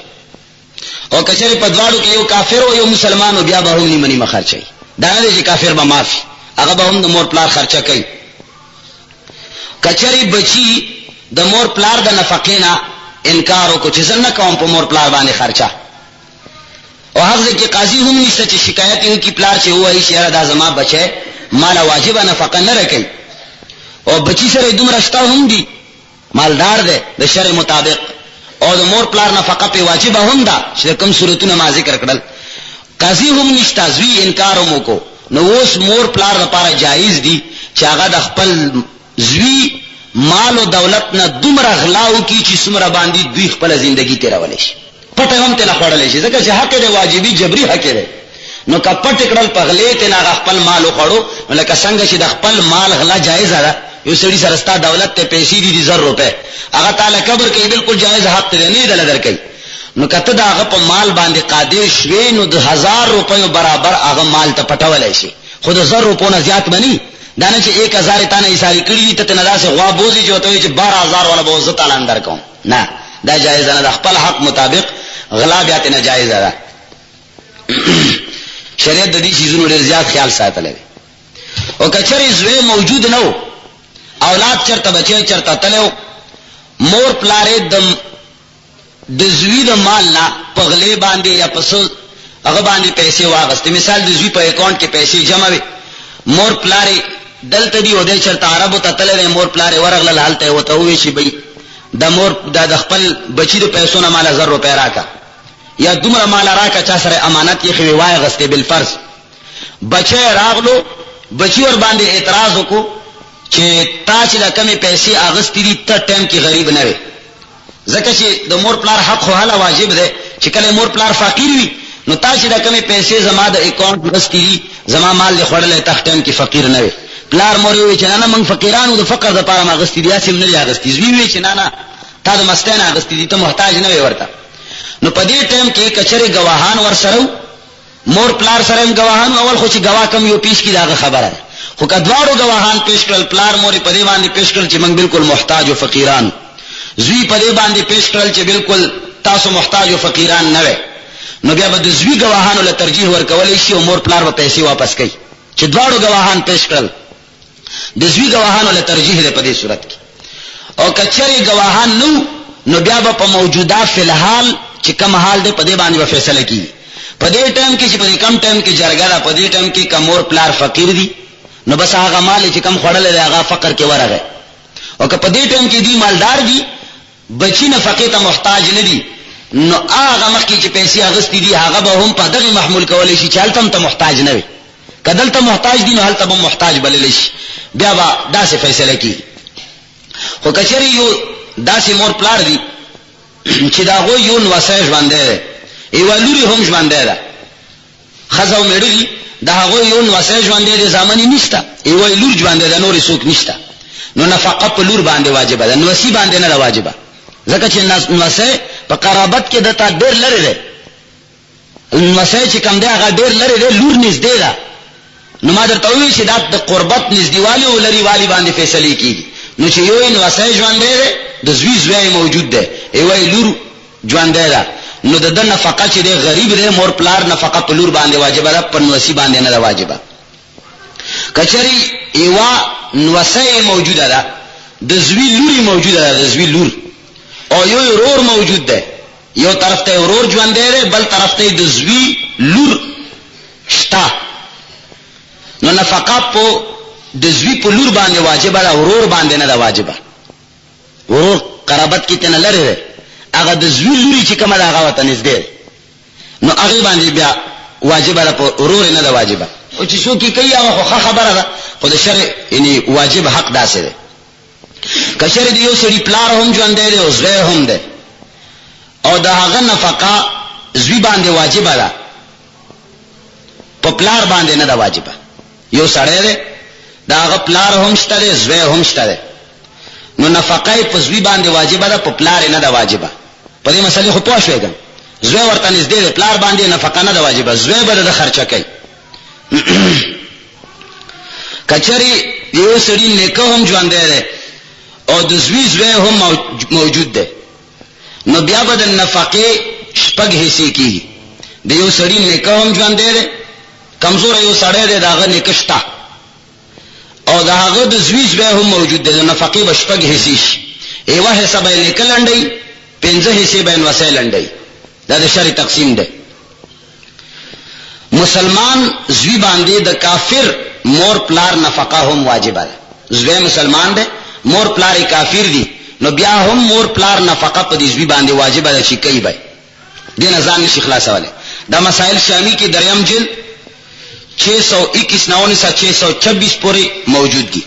او کچری په دواړو کې یو کافر او یو مسلمان، بیا به هم نیمه خرچي. دا نه چې کافر به معافي، هغه به هم د مور پلار خرچه کوي. کچری بچي د مور پلار د نفقینا انکار وکړي چې زنه کوم په مور پلار باندې خرچه، او هغه کې قاضي هم نشته چې شکایت یې کی پلار چې وایي چې دا زما بچي مال واجب نفقه نه راکړي، او بچی سره دومره شته هم دي، مالدار دی د شرع مطابق، او د مور پلار نفقه په واجب هم ده چې کوم صورتونه ما ذکر کړل. قاضي هم نشته، زوی انکار هم وکړو، نو اوس مور پلار لپاره جایز دي چې هغه د خپل زوی مال او دولت نه دومره غلاو کی چې څومره باندې دوی خپل ژوندۍ تیرولې شي، پټه هم ته نه خړلې شي، ځکه چې حق دی واجبي جبري حق دی. نو کپټ کړل پغلې ته نه خپل مال خوړو، لکه څنګه چې د خپل مال غلا جایز ده. یو سړي سره ستا دولت ته پیسې دي 1000 روپے، هغه تعالی قبر کې بالکل جایز حق دی، نه دل درکې. نو کته دا هغه په مال باندې قادر شوي، نو د 1000 روپے برابر هغه مال ته پټولای شي، خو د 1000 روپو نه زیات بني. دا نه چې 1000 تانه ایثاری کړی ته نه داسې غوا بوزي چې وته چې 12000 ولا بوزه تعالی اندر کوم، نه، دا جایز نه، د خپل حق مطابق غلا بیا ته ناجایز ده. شریعت د دې شیزونو ډیر زیات خیال ساتلی. او کچری زوی موجود نه، اولاد چرته بچي چرته تلو، مور پلارې د د زوی د مال نه پغلې باندې یا پسو هغه باندې پیسې واغسته. مثال د زوی په اکاؤنٹ کې پیسې جمع وي، مور پلارې دلته دی او د چرته عربو ته تللې، مور پلارې ورغله حالته وته وې شي بې د مور د خپل بچی د پیسو نه مال 1000 روپے راکا یا دومره مال راکا، چا سره امانت یې خوي وای غسته بل فرض. بچی راغلو، بچی ور باندې اعتراض وکړو چې تا چې د کمی پیسې اغستې دي ته ټیم کې غریب نه وي، ځکه چې د مور پلار حق خو هله واجب دی چې کله مور پلار فقیر وي نو تا چې د کمی پیسې زما د اکاؤنٹ غستې دي، زما مال دې خوړلې ته ټیم کې فقیر نه وي. پلار مور وی چې نه موږ فقیرانو د فقر د پاره ما غستې دي، اسیم نه غستې. زوی وی چې نه تا د مستین غستې دي، ته محتاج نه وي ورته. نو په دې ټیم کې کچره گواهان ور سره، مور پلار سره هم گواهان، اول خو چې گواه کم یو پیش کی داغه خبره ده، خو کدوارو گواهان پیش کړل، پلار مور په دې باندې پیش کړل چې موږ بالکل محتاج او فقیران، زوی په دې باندې پیش کړل چې بالکل تاسو محتاج او فقیران نه وي، نو بیا به د زوی گواهانو له ترجیح ورکولای شي او مور پلار به پیسې واپس کوي. چې دواړو گواهان پیش کړل د زوی گواهانو له ترجیح ده په دې صورت کې. او کچره گواهان نو بیا به په موجوده فلحال چې کوم حال ده په دې باندې به فیصله کیږي. په دې ټایم کې چې په کم ټایم کې جرګه ده، په دې ټایم کې کمور پلار فقیر دي نو بس هغه مال چې کم خړل دی هغه فقر کې ورغه، او که په دې ټایم کې دی مالدار دي، بچی نه فقیر ته محتاج نه دي، نو هغه مخکې چې پیسې اغستې دي هغه به هم په دغه محمول کولای شي چې هلته هم ته محتاج نه وي، کدل ته محتاج دي نو هلته به محتاج بللی شي، بیا به داسې فیصله کیږي. خو کچره یو داسې مور پلار دي چې دا هغوی یو نوسی ژوندی دی، یوه لوري هم ژوندی ده، ښځه او مېړه دي، د هغوی یو نوسی ژوندی دی، زامنې نشته، یوه لور ژوندی ده، نورې څوک نشته، نو نفقه په لور باندې واجبه ده، نوسی باندې نه ده واجبه، ځکه چې نوسی په قرابت کې دته ډېر لرې دی، نوسی چې کوم دی هغه ډېر لرې دی، لور نږدې ده. نو ما درته وویل چې دا د قربت نږدېوالي او لرېوالي باندې فیصلې کېږي. نو چې یو نوسی ژوندی دی، د زوی زوی موجود دی، یوه لور ژوندی ده، نو د نفقه چې دی غریب دی، مور پلار نفقه په لور باندې واجبه ده، په نوسی باندې نه ده واجبه. کچری یوه نوسی موجوده ده، د زوی لوري موجوده ده، د زوی لور، او یو ورور موجود ده، یو طرف ته ورور ژوندی دی، بل طرف ته د زوی لور شته، نو نفقه په د زوی په لور باندې واجبه ده، ورور باندې نه ده واجبه. ورور قرابت کې تنه لري ده، هغه د زوی لوري چې کومه ده هغه ورته نږدې، نو هغې باندې بیا واجبه ده، په ورور نه ده واجبه. او چې څوک یې کوي هغه خو ښه خبره ده، خو د شرع یعنې واجب حق داسې دی. که چېرې د یو سړي پلار هم ژوندی دی او زوی هم دی، او د هغه نفقه زوی باندې واجبه ده، په پلار باندې نه ده واجبه. یو سړی دی، د هغه پلار هم شته دی، زوی هم شته دی، نو نفقه یې په زوی باندې واجبه ده، په پلار یې نه ده واجبه. په دې مسلې خو پوه شوې که زوی ورته نږدې دی، پلار باندې نفقه نه ده واجبه، زوی به د خرچه کوي. که چېرې یو سړي نیکه هم ژوندی دی او د زوی هم موجود دی، نو بیا به د نفقې 6 حصې کېږي. د یو سړي نیکه هم ژوندی دی، کمزوره یو سړی دی، د هغه نیکه شته، او د هغه د زوی هم موجود دی، د نفقې به 6 حصې شي. یوه حصه به یې نیکه لنډوي، 5 حصې به یې نوسی لنډوي. دا د شرع تقسیم دی. مسلمان زوی باندې د کافر مور پلار نفقه هم واجبه ده. زوی مسلمان دی، مور پلار کافر دی، نو بیا هم مور پلار نفقه په دې زوی باندې واجبه ده چې کوي به دې نه ځان نشي خلاصولی. دا مسائل شامی کې دریم جلد 621 626 پورې موجود دي.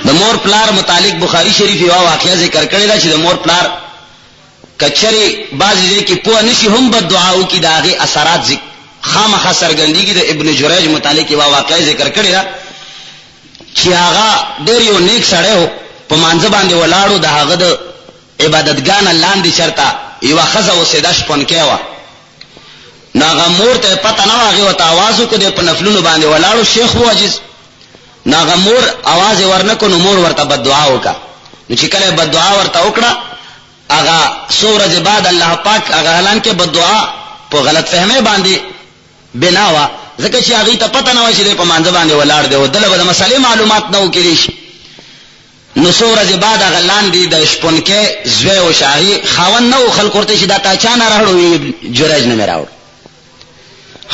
د مور پلار متعلق بخاری شریف یو واقعه ذکر کړی دا چې د مور پلار کچری بعضی ځای کې پوه نشي هم بد دعا وکړي، د هغې اثرات خامخا څرګندېږي. د ابن جریج متعلق یو واقعه ذکر کړی ده چې هغه ډېر یو نیک سړی و، په مانځه باندې ولاړ و، د هغه د عبادتګانه لاندې چرته یوه ښځه اوسېده شپونکۍ وه، نو هغه مور ته پته نه وه، هغې ورته اواز وکړو، دی په نفلونو باندې ولاړ و، شیخ و عجیز، نو هغه مور اواز یې ورنه کړو، نو مور ورته بددعا وکړه. نو چې کله یې بددعا ورته وکړه، هغه څو ورځې بعد الله پاک هغه حالانکې بددعا په غلط فهمۍ باندې بنا وه، ځکه چې هغې ته پته نه وه چې دی په مانځه باندې ولاړ دی، او دله به د مسلې معلومات نه و کېدی شي، نو څو ورځې بعد هغه لاندې د شپونکې زوی او شاهي خاوند نه و. خلکو ورته چې دا تا چا نه راوړو؟ جرج نه مې راوړ.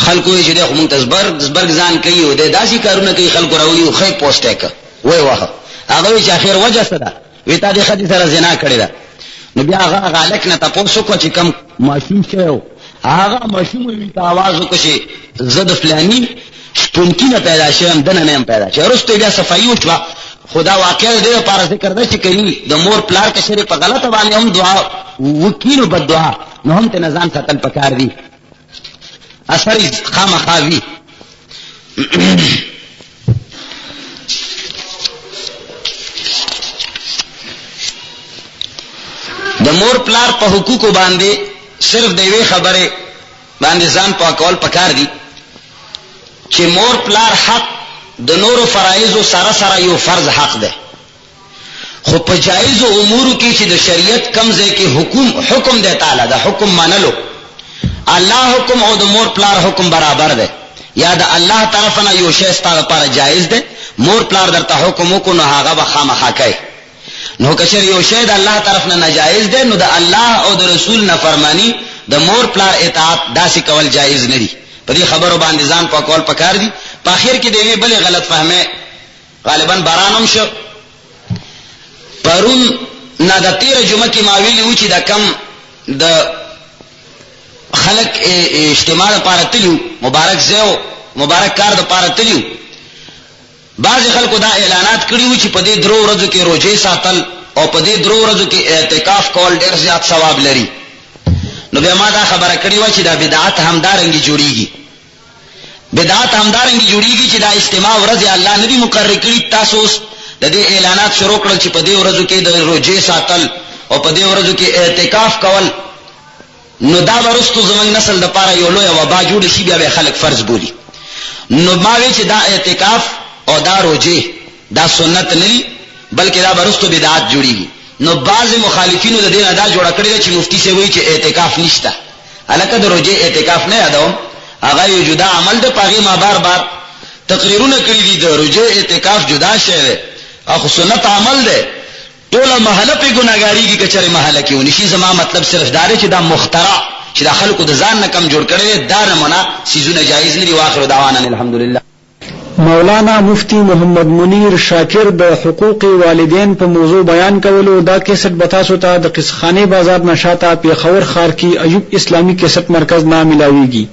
خلکو یې چې دی خو مونږ ته زبرګ ځان کوي او دی داسې کارونه کوي. خلکو راولي او ښی پوسټ یې که وی وهه. هغه وایي چې اخر وجه څه ده؟ وایي تا دې ښځې سره زنا کړې ده. نو بیا هغه هلک نه تپوس وکړه چې کوم ماشوم شوی و. هغه ماشوم وي ته آواز وکړه چې زه د فلاني شپونکي نه پیدا شویم، دنه نه یم پیدا شوی. وروسته بیا صفایي وشوه. خو دا واقع د دې لپاره ذکر ده چې کوي د مور پلار که چېرې په غلطه باندې هم دعا وکړي نو بد دعا نو هم ترې ځان ساتل پکار دي. اثر یې خامخا وي. د مور پلار په حقوقو باندې صرف د یوې خبرې باندې ځان پاکول پکار دي چې مور پلار حق د نورو فرایضو سره سره یو فرض حق ده. خو په جایزو امورو کې چې د شریعت کم ځای کې حکم دی تعالی د حکم منلو، الله حکم او د مور پلار حکم برابر ده. یا د الله طرف نه یو شی ستا لپاره جایز ده، مور پلار درته حکم وکړو نو هغه به خامخا کوي. نو که چېرې یو شی د الله طرف نه ناجایز ده نو د الله او د رسول نافرمانی د مور پلار اطاعت داسې کول جایز نه دي. په دې خبرو باندې ځان پاکول پکار دي. په اخر کې د یوې بلې غلط فهمه غالبا باران هم شو. پرون نه د تېره جمعه کې ما ویلي وو چې د کم د خلق اجتماع لپاره تلو، مبارک ځای مبارک کار لپاره تلو. بعض خلکو دا اعلانات کړي وو چې په دې درو ورځو کې روزې ساتل او په دې درو ورځو کې اعتکاف کول ډېر زیات ثواب لري. نو بیا ما دا خبره کړې وه چې دا بدعت همدارنګې جوړېږي. بدعت همدارنګې جوړېږي چې دا اجتماع ورځې الله نه دي مقرر کړي. تاسو اوس د دې اعلانات شروع کړل چې په دې ورځو کې د روزې ساتل او په دې ورځو کې اعتکاف کول، نو دا ورستو زمونږ نسل دپاره یو لویه وبا جوړه شي، بیا به خلک فرض بولي. نو ما وی چې دا اعتکاف او دا روزې دا سنت نه دي بلکې دا ورستو بدعت جوړېږي. نو بعض مخالفینو د دې نه دا جوړه کړې ده چې مفتی صاحب وایي چې اعتکاف نشته. هلکه د روزې اعتکاف نه یادوم، هغه یو جدا عمل ده. په هغې ما بار بار تقریرونه کړي دي. د روزې اعتکاف جدا شی دی او سنت عمل دی. ټوله محله پې ګناهګارېږي که چېرې محله کې ونشي. زما مطلب صرف دا دی چې دا مخترع چې دا خلکو د ځان نه کم جوړ کړی دی، دا نمونه څیزونه جایز نه دي. واخر دعوانا الحمدلله. مولانا مفتی محمد منیر شاکر د حقوق والدین په موضوع بیان کولو. دا کیسټ به تاسو ته د قصخانه بازار نشاته پیښور ښار کې ایوب اسلامی کیسټ مرکز نه ملاويږي.